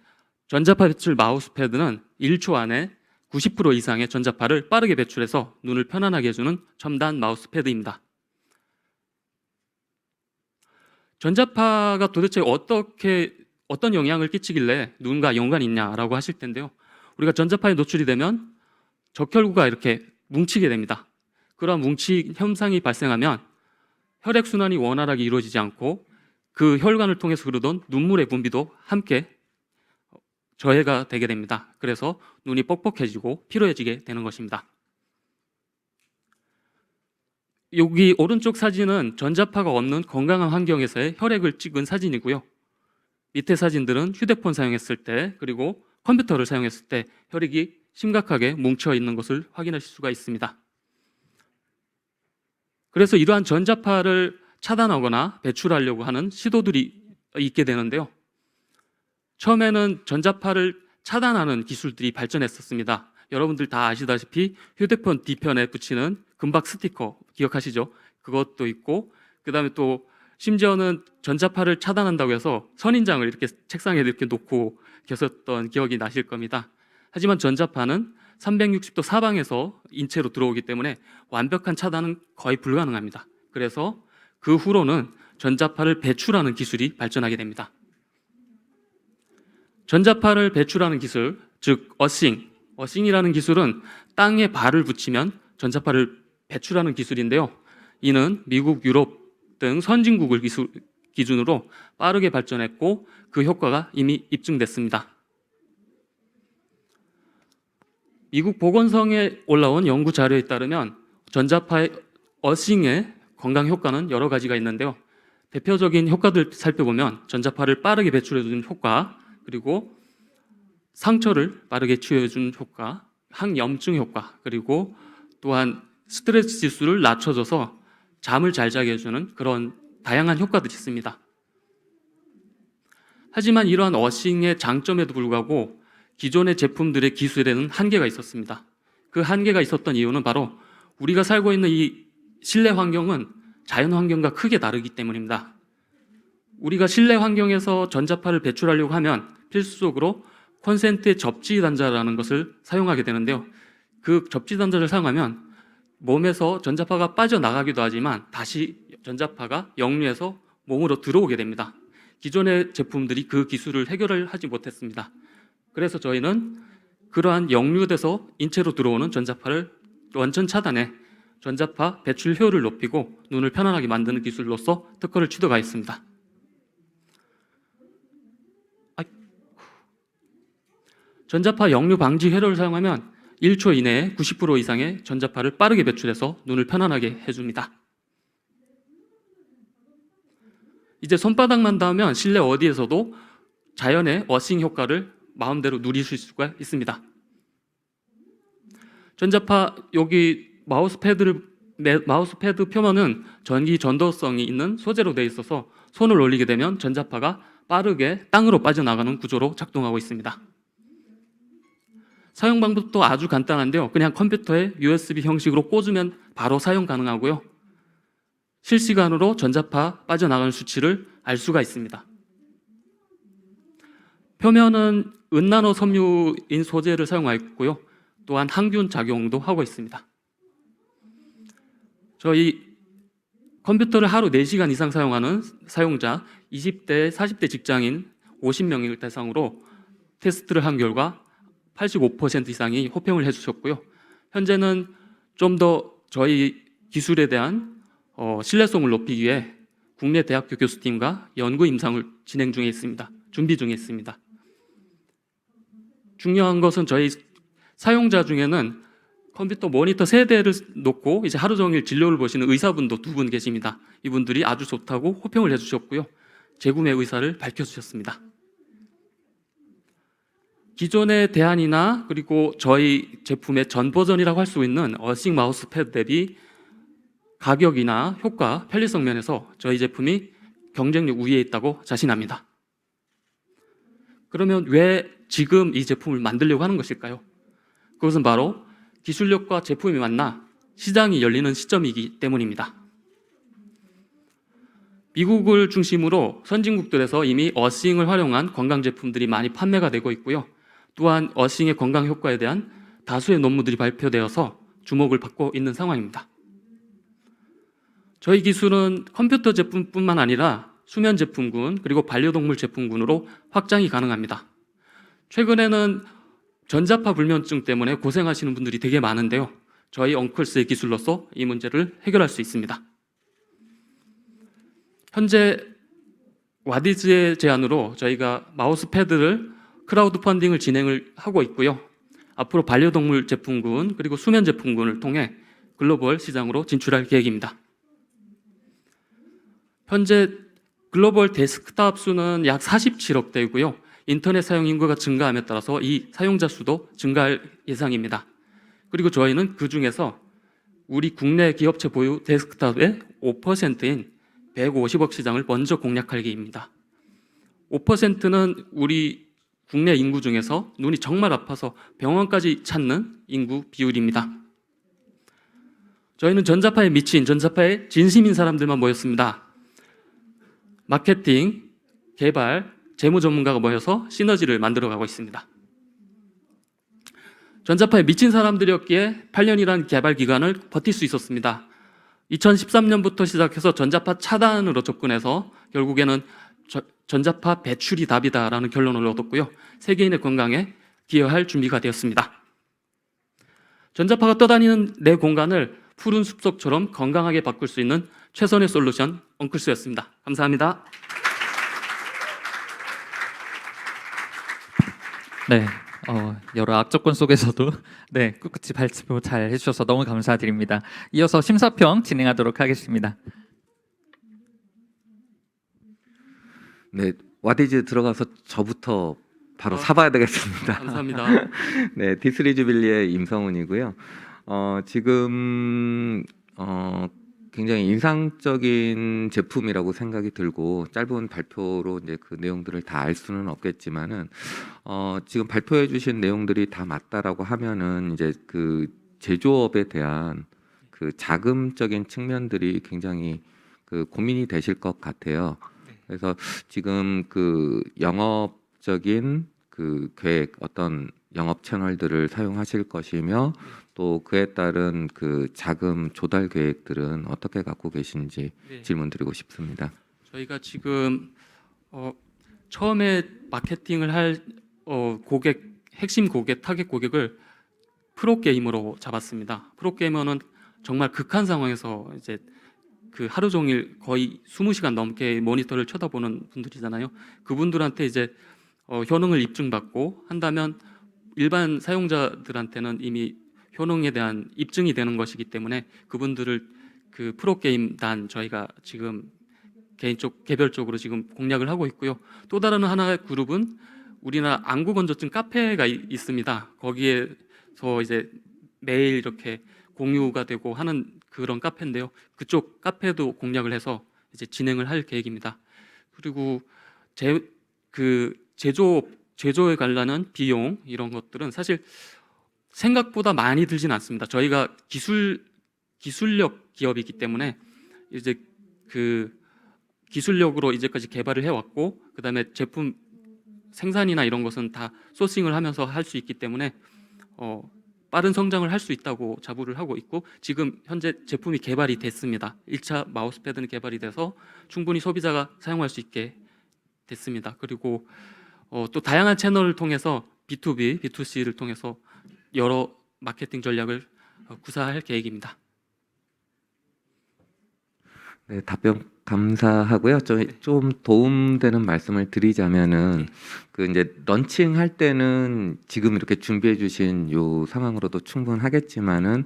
전자파 배출 마우스패드는 1초 안에 90% 이상의 전자파를 빠르게 배출해서 눈을 편안하게 해주는 첨단 마우스패드입니다. 전자파가 도대체 어떤 영향을 끼치길래 눈과 연관이 있냐라고 하실 텐데요. 우리가 전자파에 노출이 되면 적혈구가 이렇게 뭉치게 됩니다. 그러한 뭉치 현상이 발생하면 혈액순환이 원활하게 이루어지지 않고 그 혈관을 통해서 흐르던 눈물의 분비도 함께 저해가 되게 됩니다. 그래서 눈이 뻑뻑해지고 피로해지게 되는 것입니다. 여기 오른쪽 사진은 전자파가 없는 건강한 환경에서의 혈액을 찍은 사진이고요. 밑에 사진들은 휴대폰 사용했을 때 그리고 컴퓨터를 사용했을 때 혈액이 심각하게 뭉쳐 있는 것을 확인하실 수가 있습니다. 그래서 이러한 전자파를 차단하거나 배출하려고 하는 시도들이 있게 되는데요. 처음에는 전자파를 차단하는 기술들이 발전했었습니다. 여러분들 다 아시다시피 휴대폰 뒤편에 붙이는 금박 스티커 기억하시죠? 그것도 있고 그다음에 또 심지어는 전자파를 차단한다고 해서 선인장을 이렇게 책상에 이렇게 놓고 계셨던 기억이 나실 겁니다. 하지만 전자파는 360도 사방에서 인체로 들어오기 때문에 완벽한 차단은 거의 불가능합니다. 그래서 그 후로는 전자파를 배출하는 기술이 발전하게 됩니다. 전자파를 배출하는 기술, 즉 어싱이라는 기술은 땅에 발을 붙이면 전자파를 배출하는 기술인데요. 이는 미국, 유럽 등 선진국을 기준으로 빠르게 발전했고 그 효과가 이미 입증됐습니다. 미국 보건성에 올라온 연구 자료에 따르면 전자파의 어싱의 건강 효과는 여러 가지가 있는데요. 대표적인 효과들 살펴보면 전자파를 빠르게 배출해주는 효과, 그리고 상처를 빠르게 치유해주는 효과, 항염증 효과, 그리고 또한 스트레스 지수를 낮춰줘서 잠을 잘 자게 해주는 그런 다양한 효과들이 있습니다. 하지만 이러한 어싱의 장점에도 불구하고 기존의 제품들의 기술에는 한계가 있었습니다. 그 한계가 있었던 이유는 바로 우리가 살고 있는 이 실내 환경은 자연 환경과 크게 다르기 때문입니다. 우리가 실내 환경에서 전자파를 배출하려고 하면 필수적으로 콘센트의 접지 단자라는 것을 사용하게 되는데요. 그 접지 단자를 사용하면 몸에서 전자파가 빠져나가기도 하지만 다시 전자파가 역류해서 몸으로 들어오게 됩니다. 기존의 제품들이 그 기술을 해결을 하지 못했습니다. 그래서 저희는 그러한 역류돼서 인체로 들어오는 전자파를 완전 차단해 전자파 배출 효율을 높이고 눈을 편안하게 만드는 기술로서 특허를 취득하였습니다. 전자파 역류 방지 회로를 사용하면 1초 이내에 90% 이상의 전자파를 빠르게 배출해서 눈을 편안하게 해줍니다. 이제 손바닥만 닿으면 실내 어디에서도 자연의 어싱 효과를 마음대로 누리실 수가 있습니다. 전자파 여기 마우스패드 표면은 전기 전도성이 있는 소재로 되어 있어서 손을 올리게 되면 전자파가 빠르게 땅으로 빠져나가는 구조로 작동하고 있습니다. 사용 방법도 아주 간단한데요. 그냥 컴퓨터에 USB 형식으로 꽂으면 바로 사용 가능하고요. 실시간으로 전자파 빠져나가는 수치를 알 수가 있습니다. 표면은 은나노 섬유인 소재를 사용하였고요. 또한 항균 작용도 하고 있습니다. 저희 컴퓨터를 하루 4시간 이상 사용하는 사용자 20대, 40대 직장인 50명을 대상으로 테스트를 한 결과 85% 이상이 호평을 해주셨고요. 현재는 좀 더 저희 기술에 대한 신뢰성을 높이기 위해 국내 대학교 교수팀과 연구 임상을 진행 중에 있습니다. 준비 중에 있습니다. 중요한 것은 저희 사용자 중에는 컴퓨터 모니터 3대를 놓고 이제 하루 종일 진료를 보시는 의사분도 2분 계십니다. 이분들이 아주 좋다고 호평을 해주셨고요. 재구매 의사를 밝혀주셨습니다. 기존의 대안이나 그리고 저희 제품의 전 버전이라고 할 수 있는 어싱 마우스패드 대비 가격이나 효과, 편리성 면에서 저희 제품이 경쟁력 우위에 있다고 자신합니다. 그러면 왜 지금 이 제품을 만들려고 하는 것일까요? 그것은 바로 기술력과 제품이 만나 시장이 열리는 시점이기 때문입니다. 미국을 중심으로 선진국들에서 이미 어싱을 활용한 건강 제품들이 많이 판매가 되고 있고요. 또한 어싱의 건강 효과에 대한 다수의 논문들이 발표되어서 주목을 받고 있는 상황입니다. 저희 기술은 컴퓨터 제품뿐만 아니라 수면 제품군 그리고 반려동물 제품군으로 확장이 가능합니다. 최근에는 전자파 불면증 때문에 고생하시는 분들이 되게 많은데요. 저희 엉클스의 기술로서 이 문제를 해결할 수 있습니다. 현재 와디즈의 제안으로 저희가 마우스패드를 크라우드 펀딩을 진행을 하고 있고요. 앞으로 반려동물 제품군 그리고 수면 제품군을 통해 글로벌 시장으로 진출할 계획입니다. 현재 글로벌 데스크탑 수는 약 47억 대이고요. 인터넷 사용 인구가 증가함에 따라서 이 사용자 수도 증가할 예상입니다. 그리고 저희는 그 중에서 우리 국내 기업체 보유 데스크탑의 5%인 150억 시장을 먼저 공략할 계획입니다. 5%는 우리 국내 인구 중에서 눈이 정말 아파서 병원까지 찾는 인구 비율입니다. 저희는 전자파에 미친, 전자파에 진심인 사람들만 모였습니다. 마케팅, 개발, 재무 전문가가 모여서 시너지를 만들어가고 있습니다. 전자파에 미친 사람들이었기에 8년이라는 개발 기간을 버틸 수 있었습니다. 2013년부터 시작해서 전자파 차단으로 접근해서 결국에는 전자파 배출이 답이다라는 결론을 얻었고요. 세계인의 건강에 기여할 준비가 되었습니다. 전자파가 떠다니는 내 공간을 푸른 숲속처럼 건강하게 바꿀 수 있는 최선의 솔루션 엉클스였습니다. 감사합니다. 네, 여러 악조건 속에서도 네, 꿋꿋이 발표 잘 해주셔서 너무 감사드립니다. 이어서 심사평 진행하도록 하겠습니다. 네, 와디즈 들어가서 저부터 바로 사봐야 되겠습니다. 감사합니다. 네, 디스리 주빌리의 임성훈이고요. 지금 굉장히 인상적인 제품이라고 생각이 들고 짧은 발표로 이제 그 내용들을 다 알 수는 없겠지만은 지금 발표해 주신 내용들이 다 맞다라고 하면은 이제 그 제조업에 대한 그 자금적인 측면들이 굉장히 그 고민이 되실 것 같아요. 그래서 지금 그 영업적인 그 계획 어떤 영업 채널들을 사용하실 것이며 또 그에 따른 그 자금 조달 계획들은 어떻게 갖고 계신지 네. 질문드리고 싶습니다. 저희가 지금 처음에 마케팅을 할 핵심 고객, 타겟 고객을 프로게이머로 잡았습니다. 프로게이머는 정말 극한 상황에서 이제 그 하루 종일 거의 20시간 넘게 모니터를 쳐다보는 분들이잖아요. 그분들한테 이제 효능을 입증받고 한다면 일반 사용자들한테는 이미 효능에 대한 입증이 되는 것이기 때문에 그분들을 그 프로게임단 저희가 지금 개별적으로 지금 공략을 하고 있고요. 또 다른 하나의 그룹은 우리나라 안구 건조증 카페가 있습니다. 거기에서 이제 매일 이렇게 공유가 되고 하는 그런 카페인데요. 그쪽 카페도 공략을 해서 이제 진행을 할 계획입니다. 그리고 제조에 관련한 비용 이런 것들은 사실 생각보다 많이 들진 않습니다. 저희가 기술력 기업이기 때문에 이제 그 기술력으로 이제까지 개발을 해왔고 그다음에 제품 생산이나 이런 것은 다 소싱을 하면서 할 수 있기 때문에 빠른 성장을 할 수 있다고 자부를 하고 있고 지금 현재 제품이 개발이 됐습니다. 1차 마우스패드는 개발이 돼서 충분히 소비자가 사용할 수 있게 됐습니다. 그리고 또 다양한 채널을 통해서 B2B, B2C를 통해서 여러 마케팅 전략을 구사할 계획입니다. 네, 답변 감사하고요. 좀 도움되는 말씀을 드리자면은 그 이제 런칭할 때는 지금 이렇게 준비해 주신 요 상황으로도 충분하겠지만은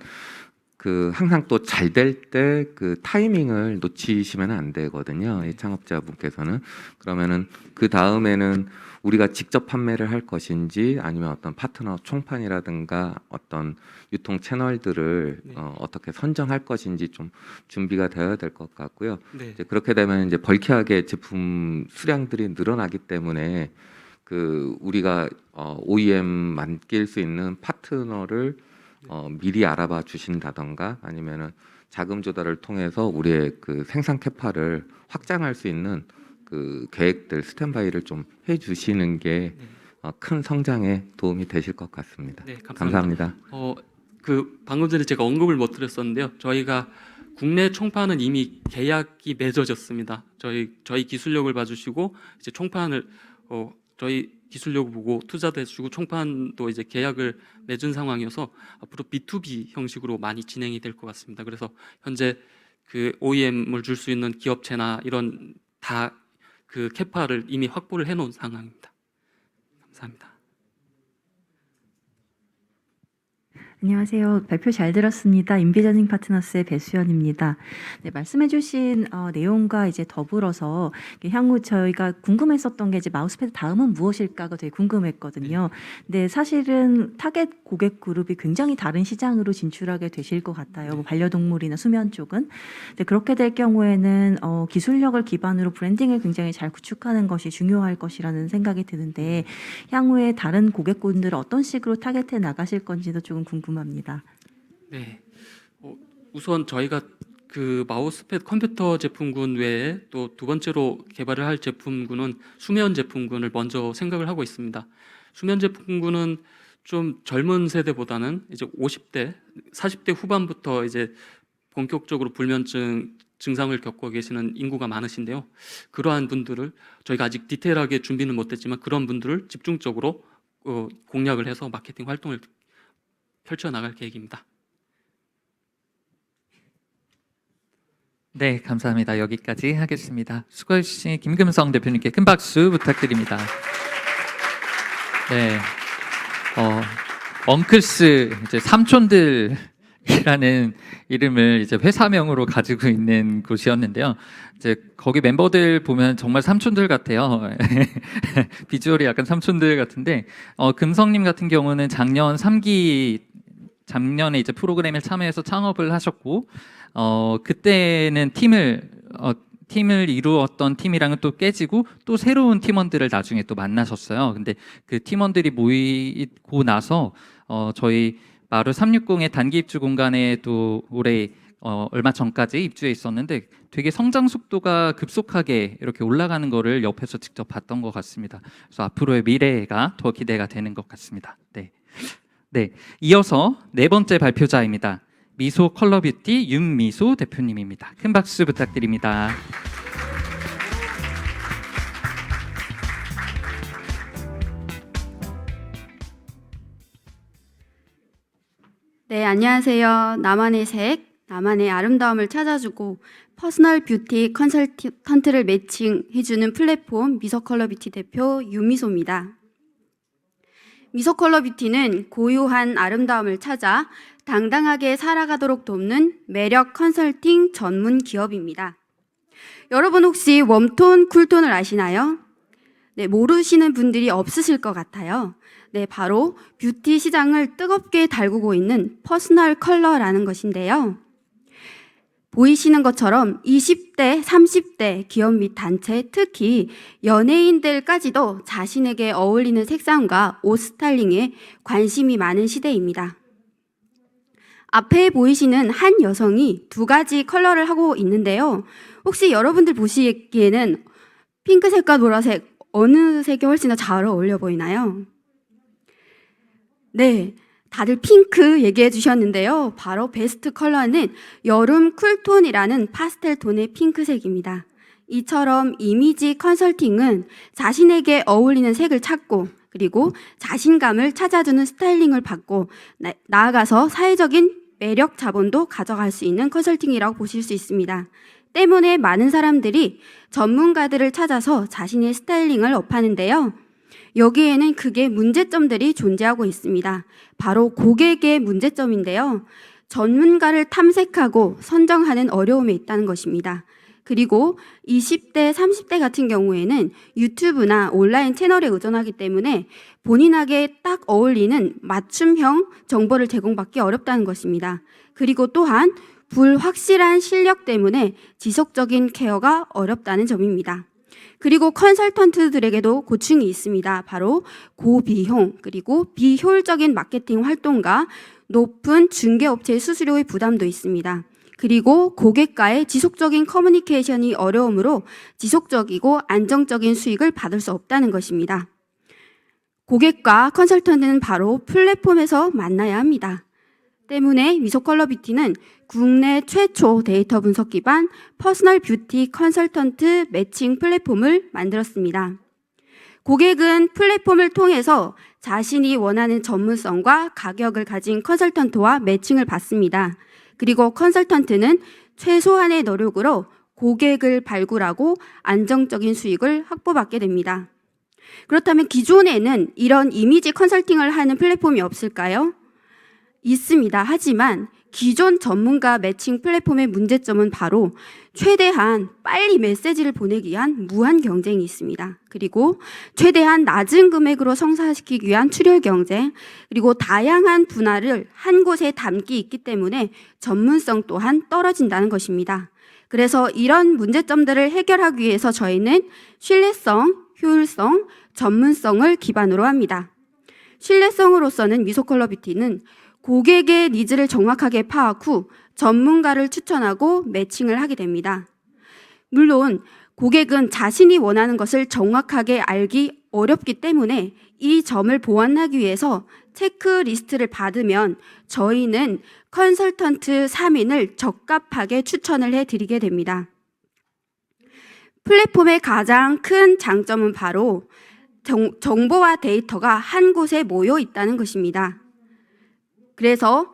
그 항상 또 잘 될 때 그 타이밍을 놓치시면 안 되거든요. 이 창업자분께서는. 그러면은 그 다음에는 우리가 직접 판매를 할 것인지 아니면 어떤 파트너 총판이라든가 어떤 유통 채널들을 네. 어떻게 선정할 것인지 좀 준비가 되어야 될 것 같고요. 네. 이제 그렇게 되면 이제 벌크하게 제품 수량들이 늘어나기 때문에 그 우리가 OEM 맡길 수 있는 파트너를 미리 알아봐 주신다던가 아니면은 자금 조달을 통해서 우리의 그 생산 캐파를 확장할 수 있는 그 계획들 스탠바이를 좀 해주시는 게 큰 성장에 도움이 되실 것 같습니다. 네, 감사합니다. 감사합니다. 그 방금 전에 제가 언급을 못 드렸었는데요. 저희가 국내 총판은 이미 계약이 맺어졌습니다. 저희 기술력을 봐주시고 이제 총판을 저희 기술력을 보고 투자도 해주시고 총판도 이제 계약을 맺은 상황이어서 앞으로 B2B 형식으로 많이 진행이 될 것 같습니다. 그래서 현재 그 OEM을 줄 수 있는 기업체나 이런 다 그 캐파를 이미 확보를 해놓은 상황입니다. 감사합니다. 안녕하세요. 발표 잘 들었습니다. 인비저닝 파트너스의 배수연입니다. 네, 말씀해주신 내용과 이제 더불어서 향후 저희가 궁금했었던 게 이제 마우스패드 다음은 무엇일까가 되게 궁금했거든요. 근데 사실은 타겟 고객 그룹이 굉장히 다른 시장으로 진출하게 되실 것 같아요. 뭐 반려동물이나 수면 쪽은. 근데 그렇게 될 경우에는 기술력을 기반으로 브랜딩을 굉장히 잘 구축하는 것이 중요할 것이라는 생각이 드는데 향후에 다른 고객군들을 어떤 식으로 타겟해 나가실 건지도 조금 궁금합니다. 네. 우선 저희가 그 마우스패드 컴퓨터 제품군 외에 또 두 번째로 개발을 할 제품군은 수면 제품군을 먼저 생각을 하고 있습니다. 수면 제품군은 좀 젊은 세대보다는 이제 50대, 40대 후반부터 이제 본격적으로 불면증 증상을 겪고 계시는 인구가 많으신데요. 그러한 분들을 저희가 아직 디테일하게 준비는 못했지만 그런 분들을 집중적으로 공략을 해서 마케팅 활동을 펼쳐나갈 계획입니다. 네, 감사합니다. 여기까지 하겠습니다. 수고해주신 김금성 대표님께 큰 박수 부탁드립니다. 네, 엉클스 이제 삼촌들이라는 이름을 이제 회사명으로 가지고 있는 곳이었는데요. 이제 거기 멤버들 보면 정말 삼촌들 같아요. 비주얼이 약간 삼촌들 같은데 금성님 같은 경우는 작년에 이제 프로그램에 참여해서 창업을 하셨고 그때는 팀을 이루었던 팀이랑은 또 깨지고 또 새로운 팀원들을 나중에 또 만나셨어요. 근데 그 팀원들이 모이고 나서 저희 마루 360의 단기 입주 공간에 또 올해 얼마 전까지 입주해 있었는데 되게 성장 속도가 급속하게 이렇게 올라가는 거를 옆에서 직접 봤던 것 같습니다. 그래서 앞으로의 미래가 더 기대가 되는 것 같습니다. 네, 이어서 네 번째 발표자입니다. 미소 컬러뷰티 윤미소 대표님입니다. 큰 박수 부탁드립니다. 네, 안녕하세요. 나만의 색, 나만의 아름다움을 찾아주고 퍼스널 뷰티 컨설턴트를 매칭해주는 플랫폼 미소컬러뷰티 대표 윤미소입니다. 미소컬러뷰티는 고유한 아름다움을 찾아 당당하게 살아가도록 돕는 매력 컨설팅 전문 기업입니다. 여러분 혹시 웜톤, 쿨톤을 아시나요? 네, 모르시는 분들이 없으실 것 같아요. 네, 바로 뷰티 시장을 뜨겁게 달구고 있는 퍼스널 컬러라는 것인데요. 보이시는 것처럼 20대, 30대 기업 및 단체, 특히 연예인들까지도 자신에게 어울리는 색상과 옷 스타일링에 관심이 많은 시대입니다. 앞에 보이시는 한 여성이 두 가지 컬러를 하고 있는데요. 혹시 여러분들 보시기에는 핑크색과 노란색 어느 색이 훨씬 더 잘 어울려 보이나요? 네, 다들 핑크 얘기해 주셨는데요. 바로 베스트 컬러는 여름 쿨톤이라는 파스텔 톤의 핑크색입니다. 이처럼 이미지 컨설팅은 자신에게 어울리는 색을 찾고 그리고 자신감을 찾아주는 스타일링을 받고 나아가서 사회적인 매력 자본도 가져갈 수 있는 컨설팅이라고 보실 수 있습니다. 때문에 많은 사람들이 전문가들을 찾아서 자신의 스타일링을 업하는데요. 여기에는 크게 문제점들이 존재하고 있습니다. 바로 고객의 문제점인데요. 전문가를 탐색하고 선정하는 어려움이 있다는 것입니다. 그리고 20대, 30대 같은 경우에는 유튜브나 온라인 채널에 의존하기 때문에 본인에게 딱 어울리는 맞춤형 정보를 제공받기 어렵다는 것입니다. 그리고 또한 불확실한 실력 때문에 지속적인 케어가 어렵다는 점입니다. 그리고 컨설턴트들에게도 고충이 있습니다. 바로 고비용 그리고 비효율적인 마케팅 활동과 높은 중개업체의 수수료의 부담도 있습니다. 그리고 고객과의 지속적인 커뮤니케이션이 어려우므로 지속적이고 안정적인 수익을 받을 수 없다는 것입니다. 고객과 컨설턴트는 바로 플랫폼에서 만나야 합니다. 때문에 미소컬러 뷰티는 국내 최초 데이터 분석 기반 퍼스널 뷰티 컨설턴트 매칭 플랫폼을 만들었습니다. 고객은 플랫폼을 통해서 자신이 원하는 전문성과 가격을 가진 컨설턴트와 매칭을 받습니다. 그리고 컨설턴트는 최소한의 노력으로 고객을 발굴하고 안정적인 수익을 확보받게 됩니다. 그렇다면 기존에는 이런 이미지 컨설팅을 하는 플랫폼이 없을까요? 있습니다. 하지만 기존 전문가 매칭 플랫폼의 문제점은 바로 최대한 빨리 메시지를 보내기 위한 무한 경쟁이 있습니다. 그리고 최대한 낮은 금액으로 성사시키기 위한 출혈 경쟁, 그리고 다양한 분야를 한 곳에 담기 있기 때문에 전문성 또한 떨어진다는 것입니다. 그래서 이런 문제점들을 해결하기 위해서 저희는 신뢰성, 효율성, 전문성을 기반으로 합니다. 신뢰성으로서는 미소컬러 뷰티는 고객의 니즈를 정확하게 파악 후 전문가를 추천하고 매칭을 하게 됩니다. 물론 고객은 자신이 원하는 것을 정확하게 알기 어렵기 때문에 이 점을 보완하기 위해서 체크리스트를 받으면 저희는 컨설턴트 3인을 적합하게 추천을 해드리게 됩니다. 플랫폼의 가장 큰 장점은 바로 정보와 데이터가 한 곳에 모여 있다는 것입니다. 그래서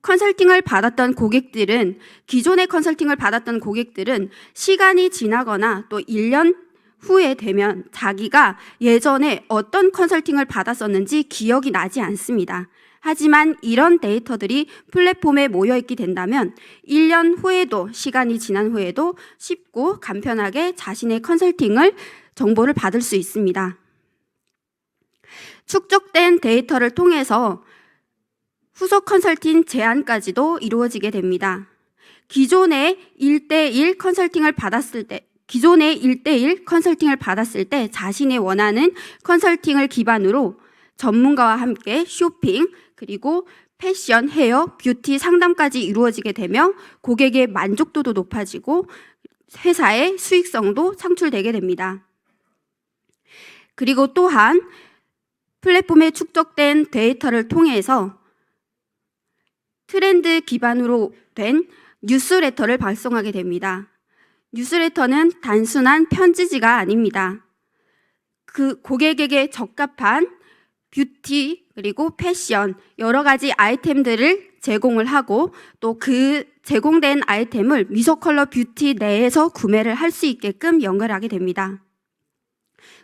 컨설팅을 받았던 고객들은, 기존의 컨설팅을 받았던 고객들은 시간이 지나거나 또 1년 후에 되면 자기가 예전에 어떤 컨설팅을 받았었는지 기억이 나지 않습니다. 하지만 이런 데이터들이 플랫폼에 모여있게 된다면 1년 후에도, 시간이 지난 후에도 쉽고 간편하게 자신의 컨설팅을 정보를 받을 수 있습니다. 축적된 데이터를 통해서 후속 컨설팅 제안까지도 이루어지게 됩니다. 기존의 1대1 컨설팅을 받았을 때 자신이 원하는 컨설팅을 기반으로 전문가와 함께 쇼핑, 그리고 패션, 헤어, 뷰티 상담까지 이루어지게 되며 고객의 만족도도 높아지고 회사의 수익성도 창출되게 됩니다. 그리고 또한 플랫폼에 축적된 데이터를 통해서 트렌드 기반으로 된 뉴스레터를 발송하게 됩니다. 뉴스레터는 단순한 편지지가 아닙니다. 그 고객에게 적합한 뷰티 그리고 패션 여러 가지 아이템들을 제공을 하고 또 그 제공된 아이템을 미소컬러 뷰티 내에서 구매를 할 수 있게끔 연결하게 됩니다.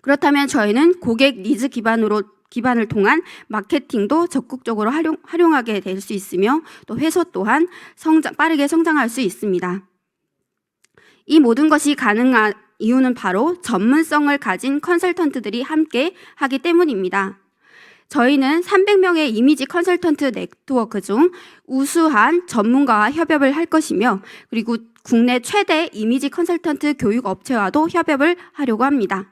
그렇다면 저희는 고객 니즈 기반을 통한 마케팅도 적극적으로 활용하게 될 수 있으며 또 회사 또한 빠르게 성장할 수 있습니다. 이 모든 것이 가능한 이유는 바로 전문성을 가진 컨설턴트들이 함께 하기 때문입니다. 저희는 300명의 이미지 컨설턴트 네트워크 중 우수한 전문가와 협업을 할 것이며 그리고 국내 최대 이미지 컨설턴트 교육 업체와도 협업을 하려고 합니다.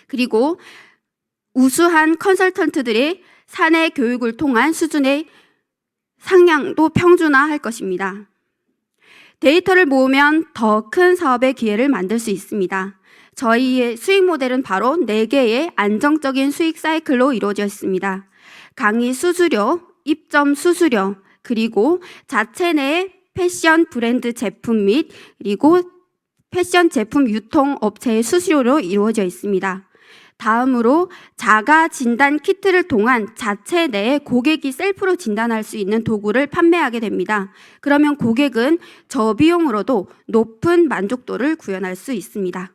그리고 우수한 컨설턴트들의 사내 교육을 통한 수준의 상향도 평준화할 것입니다. 데이터를 모으면 더 큰 사업의 기회를 만들 수 있습니다. 저희의 수익 모델은 바로 4개의 안정적인 수익 사이클로 이루어져 있습니다. 강의 수수료, 입점 수수료, 그리고 자체 내 패션 브랜드 제품 및 그리고 패션 제품 유통 업체의 수수료로 이루어져 있습니다. 다음으로 자가 진단 키트를 통한 자체 내에 고객이 셀프로 진단할 수 있는 도구를 판매하게 됩니다. 그러면 고객은 저비용으로도 높은 만족도를 구현할 수 있습니다.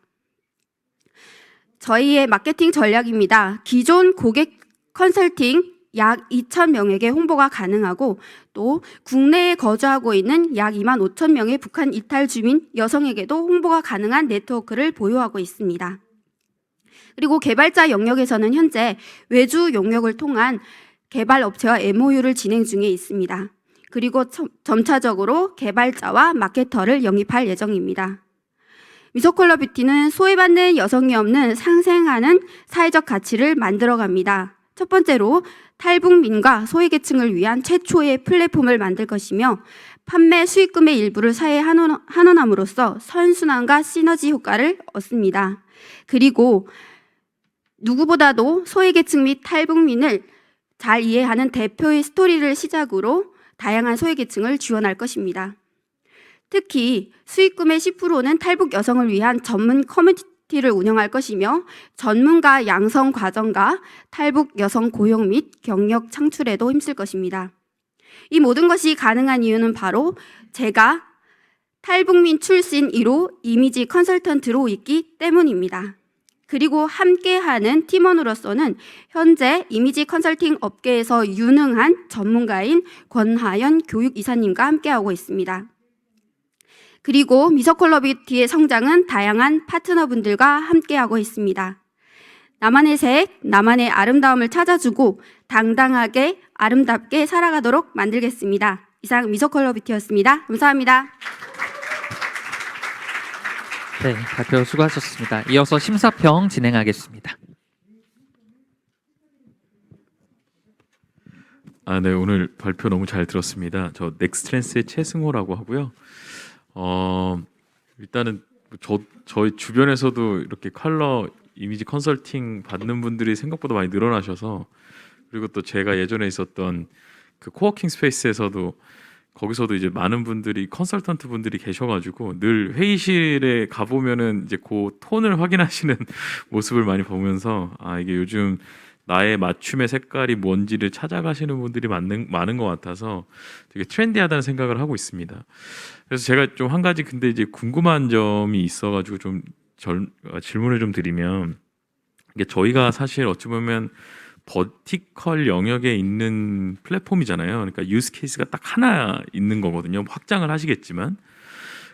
저희의 마케팅 전략입니다. 기존 고객 컨설팅 약 2,000명에게 홍보가 가능하고 또 국내에 거주하고 있는 약 25,000명의 북한 이탈 주민 여성에게도 홍보가 가능한 네트워크를 보유하고 있습니다. 그리고 개발자 영역에서는 현재 외주 용역을 통한 개발 업체와 MOU를 진행 중에 있습니다. 그리고 점차적으로 개발자와 마케터를 영입할 예정입니다. 미소컬러 뷰티는 소외받는 여성이 없는 상생하는 사회적 가치를 만들어갑니다. 첫 번째로 탈북민과 소외계층을 위한 최초의 플랫폼을 만들 것이며 판매 수익금의 일부를 사회에 환원함으로써 선순환과 시너지 효과를 얻습니다. 그리고 누구보다도 소외계층 및 탈북민을 잘 이해하는 대표의 스토리를 시작으로 다양한 소외계층을 지원할 것입니다. 특히 수익금의 10%는 탈북 여성을 위한 전문 커뮤니티를 운영할 것이며 전문가 양성 과정과 탈북 여성 고용 및 경력 창출에도 힘쓸 것입니다. 이 모든 것이 가능한 이유는 바로 제가 탈북민 출신 1호 이미지 컨설턴트로 있기 때문입니다. 그리고 함께하는 팀원으로서는 현재 이미지 컨설팅 업계에서 유능한 전문가인 권하연 교육이사님과 함께하고 있습니다. 그리고 미소컬러 뷰티의 성장은 다양한 파트너분들과 함께하고 있습니다. 나만의 색, 나만의 아름다움을 찾아주고 당당하게 아름답게 살아가도록 만들겠습니다. 이상 미소컬러 뷰티였습니다. 감사합니다. 네, 발표 수고하셨습니다. 이어서 심사평 진행하겠습니다. 네, 오늘 발표 너무 잘 들었습니다. 저 넥스트랜스의 최승호라고 하고요. 일단은 저희 주변에서도 이렇게 컬러 이미지 컨설팅 받는 분들이 생각보다 많이 늘어나셔서, 그리고 또 제가 예전에 있었던 그 코워킹 스페이스에서도 거기서도 이제 많은 분들이 컨설턴트 분들이 계셔가지고 늘 회의실에 가보면은 이제 그 톤을 확인하시는 모습을 많이 보면서 이게 요즘 나의 맞춤의 색깔이 뭔지를 찾아가시는 분들이 많은 것 같아서 되게 트렌디하다는 생각을 하고 있습니다. 그래서 제가 좀 한 가지 근데 이제 궁금한 점이 있어가지고 좀 질문을 좀 드리면, 이게 저희가 사실 어찌 보면 버티컬 영역에 있는 플랫폼이잖아요. 그러니까 유스 케이스가 딱 하나 있는 거거든요. 확장을 하시겠지만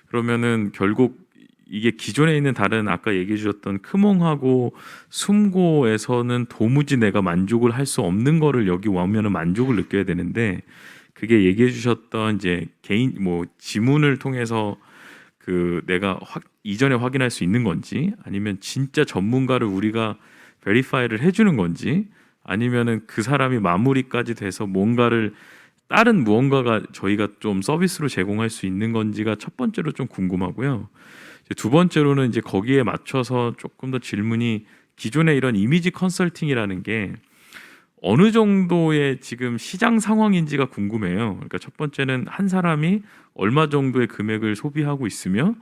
그러면은 결국 이게 기존에 있는 다른 아까 얘기해 주셨던 크몽하고 숨고에서는 도무지 내가 만족을 할 수 없는 거를 여기 오면은 만족을 느껴야 되는데, 그게 얘기해 주셨던 이제 개인 지문을 통해서 그 내가 이전에 확인할 수 있는 건지, 아니면 진짜 전문가를 우리가 베리파이를 해주는 건지, 아니면은 그 사람이 마무리까지 돼서 뭔가를 다른 무언가가 저희가 좀 서비스로 제공할 수 있는 건지가 첫 번째로 좀 궁금하고요. 두 번째로는 이제 거기에 맞춰서 조금 더 질문이, 기존의 이런 이미지 컨설팅이라는 게 어느 정도의 지금 시장 상황인지가 궁금해요. 그러니까 첫 번째는 한 사람이 얼마 정도의 금액을 소비하고 있으며,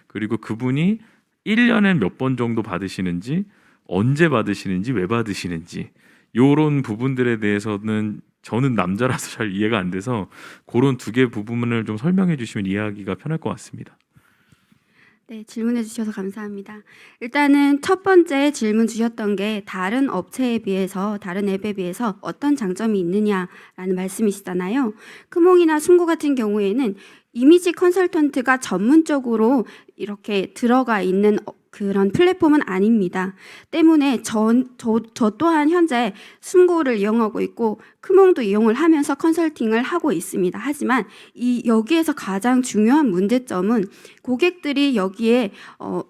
그리고 그분이 1년에 몇 번 정도 받으시는지, 언제 받으시는지, 왜 받으시는지, 요런 부분들에 대해서는 저는 남자라서 잘 이해가 안 돼서 그런 두 개 부분을 좀 설명해 주시면 이해하기가 편할 것 같습니다. 네, 질문해 주셔서 감사합니다. 일단은 첫 번째 질문 주셨던 게 다른 업체에 비해서, 다른 앱에 비해서 어떤 장점이 있느냐라는 말씀이시잖아요. 크몽이나 숨고 같은 경우에는 이미지 컨설턴트가 전문적으로 이렇게 들어가 있는 그런 플랫폼은 아닙니다. 때문에 저 또한 현재 숨고를 이용하고 있고 크몽도 이용을 하면서 컨설팅을 하고 있습니다. 하지만 여기에서 가장 중요한 문제점은 고객들이 여기에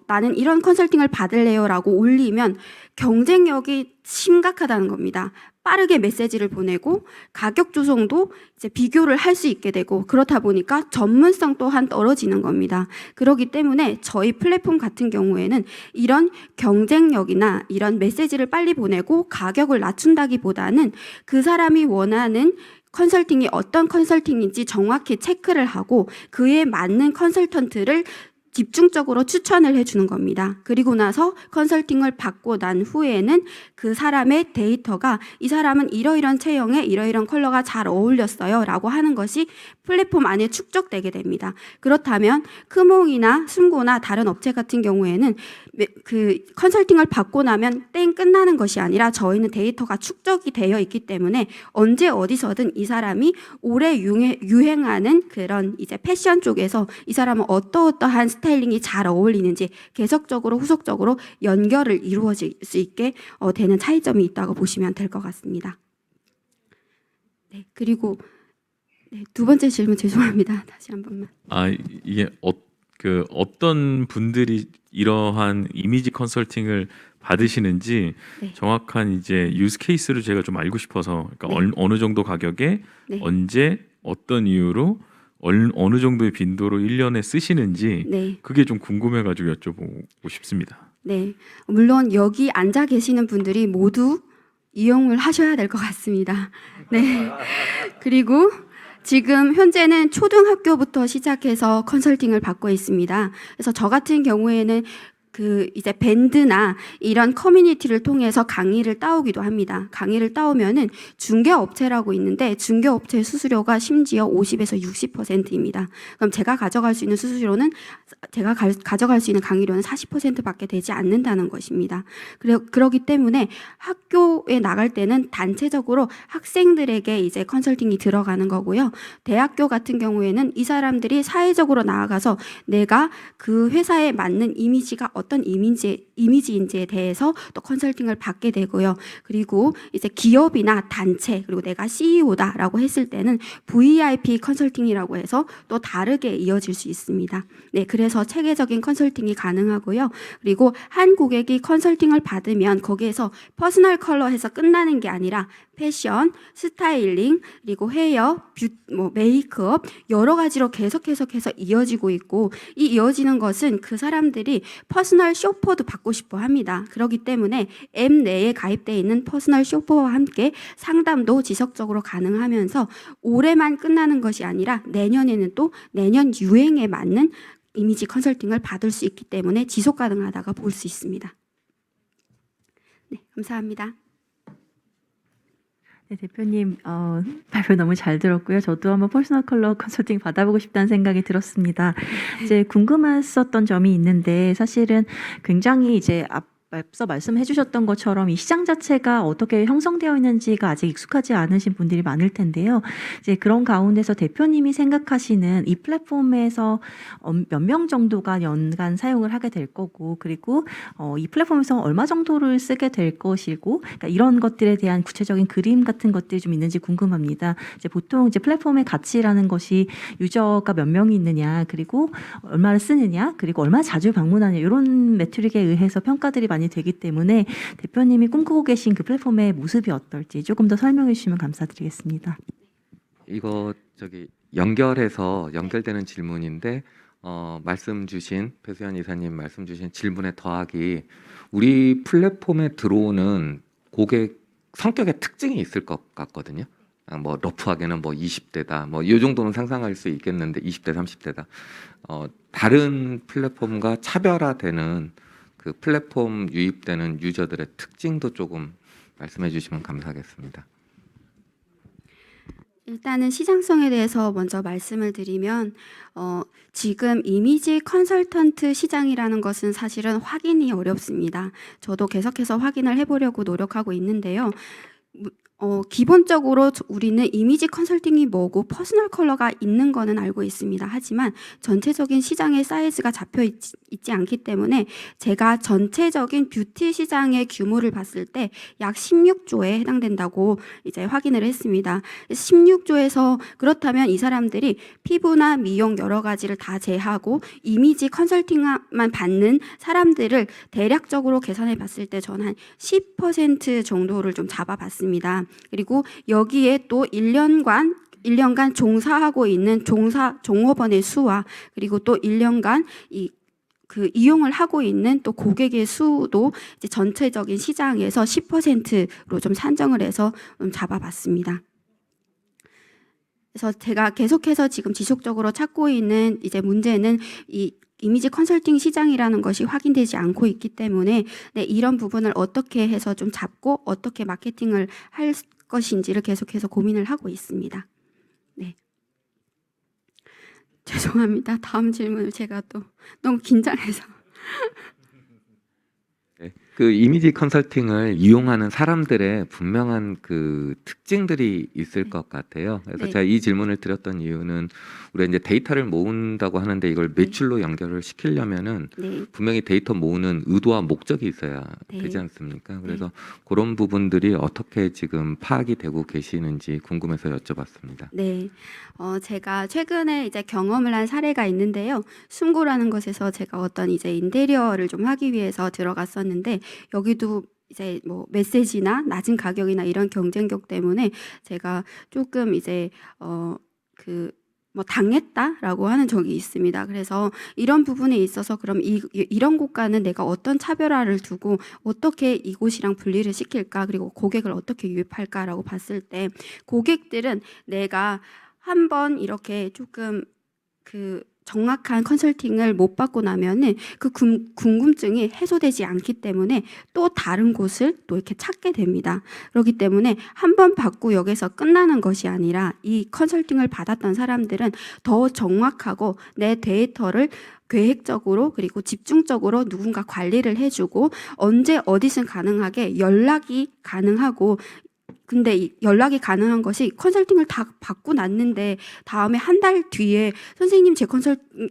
나는 이런 컨설팅을 받을래요라고 올리면 경쟁력이 심각하다는 겁니다. 빠르게 메시지를 보내고 가격 조정도 이제 비교를 할 수 있게 되고, 그렇다 보니까 전문성 또한 떨어지는 겁니다. 그렇기 때문에 저희 플랫폼 같은 경우에는 이런 경쟁력이나 이런 메시지를 빨리 보내고 가격을 낮춘다기보다는 그 사람이 원하는 컨설팅이 어떤 컨설팅인지 정확히 체크를 하고 그에 맞는 컨설턴트를 집중적으로 추천을 해주는 겁니다. 그리고 나서 컨설팅을 받고 난 후에는 그 사람의 데이터가 이 사람은 이러이러한 체형에 이러이러한 컬러가 잘 어울렸어요 라고 하는 것이 플랫폼 안에 축적되게 됩니다. 그렇다면 크몽이나 숨고나 다른 업체 같은 경우에는 그 컨설팅을 받고 나면 땡 끝나는 것이 아니라 저희는 데이터가 축적이 되어 있기 때문에 언제 어디서든 이 사람이 올해 유행하는 그런 이제 패션 쪽에서 이 사람은 어떠한 스타일링이 잘 어울리는지 계속적으로 후속적으로 연결을 이루어질 수 있게 되는 차이점이 있다고 보시면 될 것 같습니다. 네, 그리고 네, 두 번째 질문 죄송합니다. 다시 한 번만. 이게 어떤 분들이 이러한 이미지 컨설팅을 받으시는지 네. 정확한 이제 유스 케이스를 제가 좀 알고 싶어서, 그러니까 네. 어느 정도 가격에 네. 언제 어떤 이유로 어느 정도의 빈도로 1년에 쓰시는지 네. 그게 좀 궁금해가지고 여쭤보고 싶습니다. 네, 물론 여기 앉아 계시는 분들이 모두 이용을 하셔야 될 것 같습니다. 네. 그리고 지금 현재는 초등학교부터 시작해서 컨설팅을 받고 있습니다. 그래서 저 같은 경우에는 그 이제 밴드나 이런 커뮤니티를 통해서 강의를 따오기도 합니다. 강의를 따오면은 중개업체라고 있는데 중개업체 수수료가 심지어 50에서 60%입니다. 그럼 제가 가져갈 수 있는 수수료는 제가 가져갈 수 있는 강의료는 40%밖에 되지 않는다는 것입니다. 그렇기 때문에 학교에 나갈 때는 단체적으로 학생들에게 이제 컨설팅이 들어가는 거고요. 대학교 같은 경우에는 이 사람들이 사회적으로 나아가서 내가 그 회사에 맞는 이미지가 어떤 이미지인지에 대해서 또 컨설팅을 받게 되고요. 그리고 이제 기업이나 단체 그리고 내가 CEO다라고 했을 때는 VIP 컨설팅이라고 해서 또 다르게 이어질 수 있습니다. 네, 그래서 체계적인 컨설팅이 가능하고요. 그리고 한 고객이 컨설팅을 받으면 거기에서 퍼스널 컬러해서 끝나는 게 아니라 패션, 스타일링, 그리고 헤어, 메이크업 여러 가지로 계속해서 이어지고 있고 이 이어지는 것은 그 사람들이 퍼스널 쇼퍼도 받고 싶어 합니다. 그렇기 때문에 앱 내에 가입되어 있는 퍼스널 쇼퍼와 함께 상담도 지속적으로 가능하면서 올해만 끝나는 것이 아니라 내년에는 또 내년 유행에 맞는 이미지 컨설팅을 받을 수 있기 때문에 지속 가능하다고 볼 수 있습니다. 네, 감사합니다. 네, 대표님 발표 너무 잘 들었고요. 저도 한번 퍼스널 컬러 컨설팅 받아보고 싶다는 생각이 들었습니다. 이제 궁금했었던 점이 있는데 사실은 굉장히 이제 앞서 말씀해 주셨던 것처럼 이 시장 자체가 어떻게 형성되어 있는지가 아직 익숙하지 않으신 분들이 많을 텐데요. 이제 그런 가운데서 대표님이 생각하시는 이 플랫폼에서 몇 명 정도가 연간 사용을 하게 될 거고, 그리고 이 플랫폼에서 얼마 정도를 쓰게 될 것이고, 그러니까 이런 것들에 대한 구체적인 그림 같은 것들이 좀 있는지 궁금합니다. 이제 보통 이제 플랫폼의 가치라는 것이 유저가 몇 명이 있느냐, 그리고 얼마를 쓰느냐, 그리고 얼마나 자주 방문하냐, 이런 매트릭에 의해서 평가들이 많이 되기 때문에 대표님이 꿈꾸고 계신 그 플랫폼의 모습이 어떨지 조금 더 설명해 주시면 감사드리겠습니다. 이거 연결되는 질문인데 말씀 주신 배수연 이사님 말씀 주신 질문에 더하기 우리 플랫폼에 들어오는 고객 성격의 특징이 있을 것 같거든요. 뭐 러프하게는 뭐 20대다 뭐 이 정도는 상상할 수 있겠는데 20대 30대다 다른 플랫폼과 차별화되는 그 플랫폼 유입되는 유저들의 특징도 조금 말씀해 주시면 감사하겠습니다. 일단은 시장성에 대해서 먼저 말씀을 드리면 지금 이미지 컨설턴트 시장이라는 것은 사실은 확인이 어렵습니다. 저도 계속해서 확인을 해보려고 노력하고 있는데요. 기본적으로 우리는 이미지 컨설팅이 뭐고 퍼스널 컬러가 있는 거는 알고 있습니다. 하지만 전체적인 시장의 사이즈가 잡혀 있지 않기 때문에 제가 전체적인 뷰티 시장의 규모를 봤을 때 약 16조에 해당된다고 이제 확인을 했습니다. 16조에서 그렇다면 이 사람들이 피부나 미용 여러 가지를 다 제하고 이미지 컨설팅만 받는 사람들을 대략적으로 계산해 봤을 때 저는 한 10% 정도를 좀 잡아봤습니다. 그리고 여기에 또 1년간 종사하고 있는 종업원의 수와 그리고 또 1년간 이용을 하고 있는 또 고객의 수도 이제 전체적인 시장에서 10%로 좀 산정을 해서 잡아봤습니다. 그래서 제가 계속해서 지금 지속적으로 찾고 있는 이제 문제는 이 이미지 컨설팅 시장이라는 것이 확인되지 않고 있기 때문에 네, 이런 부분을 어떻게 해서 좀 잡고 어떻게 마케팅을 할 것인지를 계속해서 고민을 하고 있습니다. 네. 죄송합니다. 다음 질문을 제가 또 너무 긴장해서. 네, 그 이미지 컨설팅을 이용하는 사람들의 분명한 그 특징들이 있을 것 같아요. 그래서 네. 제가 이 질문을 드렸던 이유는 우리가 이제 데이터를 모은다고 하는데 이걸 매출로 연결을 시키려면은 네. 분명히 데이터 모으는 의도와 목적이 있어야 네. 되지 않습니까? 그래서 그런 부분들이 어떻게 지금 파악이 되고 계시는지 궁금해서 여쭤봤습니다. 네, 제가 최근에 이제 경험을 한 사례가 있는데요. 숨고라는 곳에서 제가 어떤 이제 인테리어를 좀 하기 위해서 들어갔었는데 여기도 이제 뭐 메시지나 낮은 가격이나 이런 경쟁력 때문에 제가 조금 이제 뭐 당했다라고 하는 적이 있습니다. 그래서 이런 부분에 있어서 그럼 이런 곳과는 내가 어떤 차별화를 두고 어떻게 이곳이랑 분리를 시킬까, 그리고 고객을 어떻게 유입할까라고 봤을 때 고객들은 내가 한번 이렇게 조금 그 정확한 컨설팅을 못 받고 나면은 그 궁금증이 해소되지 않기 때문에 또 다른 곳을 또 이렇게 찾게 됩니다. 그렇기 때문에 한 번 받고 여기서 끝나는 것이 아니라 이 컨설팅을 받았던 사람들은 더 정확하고 내 데이터를 계획적으로 그리고 집중적으로 누군가 관리를 해주고 언제 어디든 가능하게 연락이 가능하고, 근데 연락이 가능한 것이 컨설팅을 다 받고 났는데 다음에 한 달 뒤에 선생님 제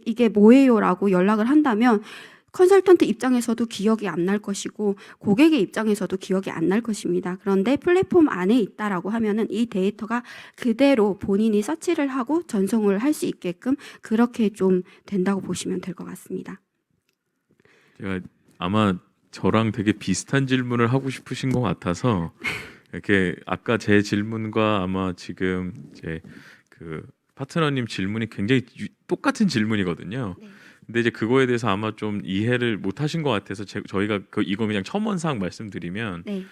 이게 뭐예요? 라고 연락을 한다면 컨설턴트 입장에서도 기억이 안 날 것이고 고객의 입장에서도 기억이 안 날 것입니다. 그런데 플랫폼 안에 있다라고 하면은 이 데이터가 그대로 본인이 서치를 하고 전송을 할 수 있게끔 그렇게 좀 된다고 보시면 될 것 같습니다. 제가 아마 저랑 되게 비슷한 질문을 하고 싶으신 것 같아서 이렇게 아까 제 질문과 아마 지금 이제 그 파트너님 질문이 굉장히 똑같은 질문이거든요. 네. 근데 이제 그거에 대해서 아마 좀 이해를 못 하신 것 같아서 저희가 이거 그냥 첨언사항 말씀드리면, 네.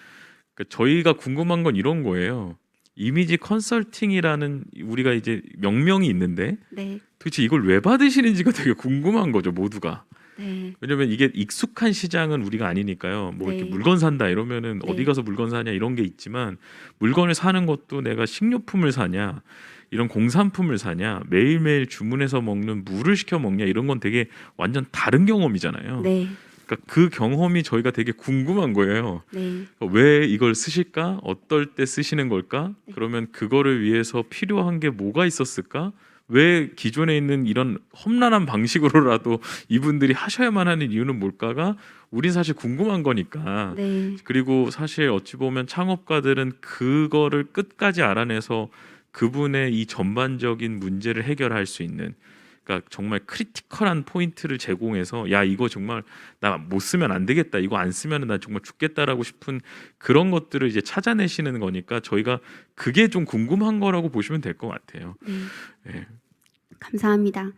그러니까 저희가 궁금한 건 이런 거예요. 이미지 컨설팅이라는 우리가 이제 명명이 있는데 네. 도대체 이걸 왜 받으시는지가 되게 궁금한 거죠, 모두가. 네. 왜냐면 이게 익숙한 시장은 우리가 아니니까요. 뭐 이렇게 네. 물건 산다 이러면은 네. 어디 가서 물건 사냐 이런 게 있지만, 물건을 사는 것도 내가 식료품을 사냐, 이런 공산품을 사냐, 매일매일 주문해서 먹는 물을 시켜 먹냐, 이런 건 되게 완전 다른 경험이잖아요. 네. 그러니까 그 경험이 저희가 되게 궁금한 거예요. 네. 왜 이걸 쓰실까? 어떨 때 쓰시는 걸까? 네. 그러면 그거를 위해서 필요한 게 뭐가 있었을까? 왜 기존에 있는 이런 험난한 방식으로라도 이분들이 하셔야만 하는 이유는 뭘까가 우린 사실 궁금한 거니까. 네. 그리고 사실 어찌 보면 창업가들은 그거를 끝까지 알아내서 그분의 이 전반적인 문제를 해결할 수 있는, 그러니까 정말 크리티컬한 포인트를 제공해서 야 이거 정말 나 못 쓰면 안 되겠다, 이거 안 쓰면 나 정말 죽겠다라고 싶은 그런 것들을 이제 찾아내시는 거니까 저희가 그게 좀 궁금한 거라고 보시면 될 것 같아요. 네. 네. 감사합니다.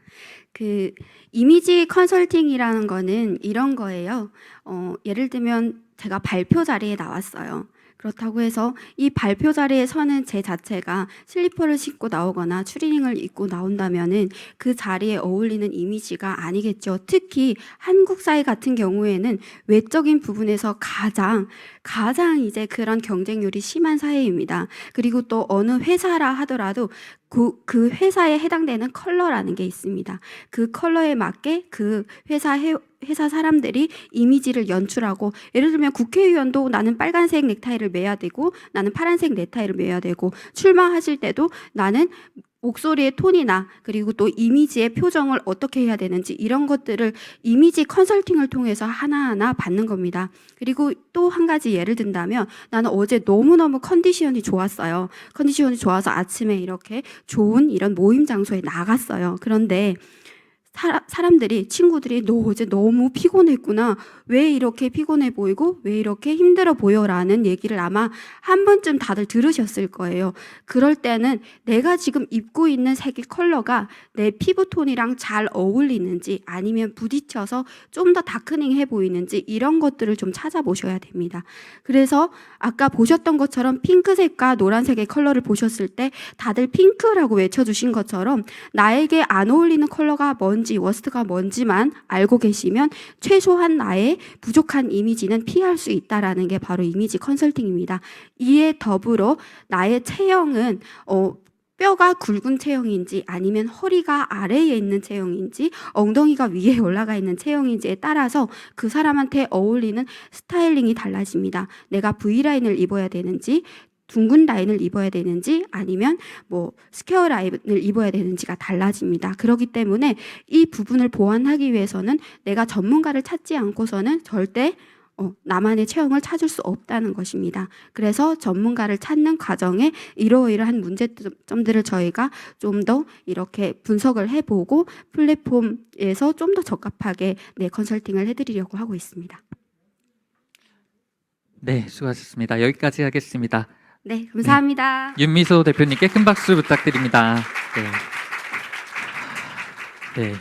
그 이미지 컨설팅이라는 거는 이런 거예요. 예를 들면 제가 발표 자리에 나왔어요. 그렇다고 해서 이 발표 자리에 서는 제 자체가 슬리퍼를 신고 나오거나 추리닝을 입고 나온다면은 그 자리에 어울리는 이미지가 아니겠죠. 특히 한국 사회 같은 경우에는 외적인 부분에서 가장 이제 그런 경쟁률이 심한 사회입니다. 그리고 또 어느 회사라 하더라도 그 회사에 해당되는 컬러라는 게 있습니다. 그 컬러에 맞게 그 회사 사람들이 이미지를 연출하고, 예를 들면 국회의원도 나는 빨간색 넥타이를 매야 되고 나는 파란색 넥타이를 매야 되고, 출마하실 때도 나는 목소리의 톤이나 그리고 또 이미지의 표정을 어떻게 해야 되는지 이런 것들을 이미지 컨설팅을 통해서 하나하나 받는 겁니다. 그리고 또 한 가지 예를 든다면 나는 어제 너무너무 컨디션이 좋았어요. 컨디션이 좋아서 아침에 이렇게 좋은 이런 모임 장소에 나갔어요. 그런데 사람들이, 친구들이 너 어제 너무 피곤했구나, 왜 이렇게 피곤해 보이고 왜 이렇게 힘들어 보여라는 얘기를 아마 한 번쯤 다들 들으셨을 거예요. 그럴 때는 내가 지금 입고 있는 색의 컬러가 내 피부톤이랑 잘 어울리는지 아니면 부딪혀서 좀 더 다크닝해 보이는지 이런 것들을 좀 찾아보셔야 됩니다. 그래서 아까 보셨던 것처럼 핑크색과 노란색의 컬러를 보셨을 때 다들 핑크라고 외쳐주신 것처럼 나에게 안 어울리는 컬러가 뭔지 워스트가 뭔지만 알고 계시면 최소한 나의 부족한 이미지는 피할 수 있다라는 게 바로 이미지 컨설팅입니다. 이에 더불어 나의 체형은 뼈가 굵은 체형인지 아니면 허리가 아래에 있는 체형인지 엉덩이가 위에 올라가 있는 체형인지에 따라서 그 사람한테 어울리는 스타일링이 달라집니다. 내가 V라인을 입어야 되는지 둥근 라인을 입어야 되는지 아니면 뭐 스퀘어 라인을 입어야 되는지가 달라집니다. 그렇기 때문에 이 부분을 보완하기 위해서는 내가 전문가를 찾지 않고서는 절대 나만의 체형을 찾을 수 없다는 것입니다. 그래서 전문가를 찾는 과정에 이러이러한 문제점들을 저희가 좀 더 이렇게 분석을 해보고 플랫폼에서 좀 더 적합하게 컨설팅을 해드리려고 하고 있습니다. 네, 수고하셨습니다. 여기까지 하겠습니다. 네, 감사합니다. 윤미소 대표님께 큰 박수 부탁드립니다. 네,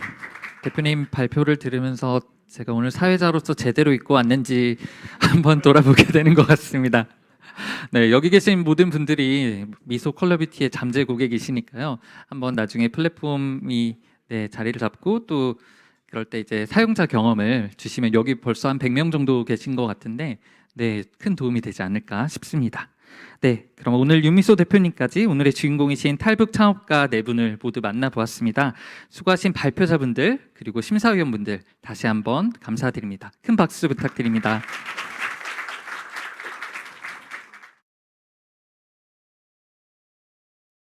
대표님 발표를 들으면서 제가 오늘 사회자로서 제대로 입고 왔는지 한번 돌아보게 되는 것 같습니다. 네, 여기 계신 모든 분들이 미소 컬러뷰티의 잠재 고객이시니까요. 한번 나중에 플랫폼이 자리를 잡고 또 그럴 때 이제 사용자 경험을 주시면 여기 벌써 한 100명 정도 계신 것 같은데 큰 도움이 되지 않을까 싶습니다. 네, 그럼 오늘 윤미소 대표님까지 오늘의 주인공이신 탈북 창업가 네 분을 모두 만나보았습니다. 수고하신 발표자분들 그리고 심사위원분들 다시 한번 감사드립니다. 큰 박수 부탁드립니다.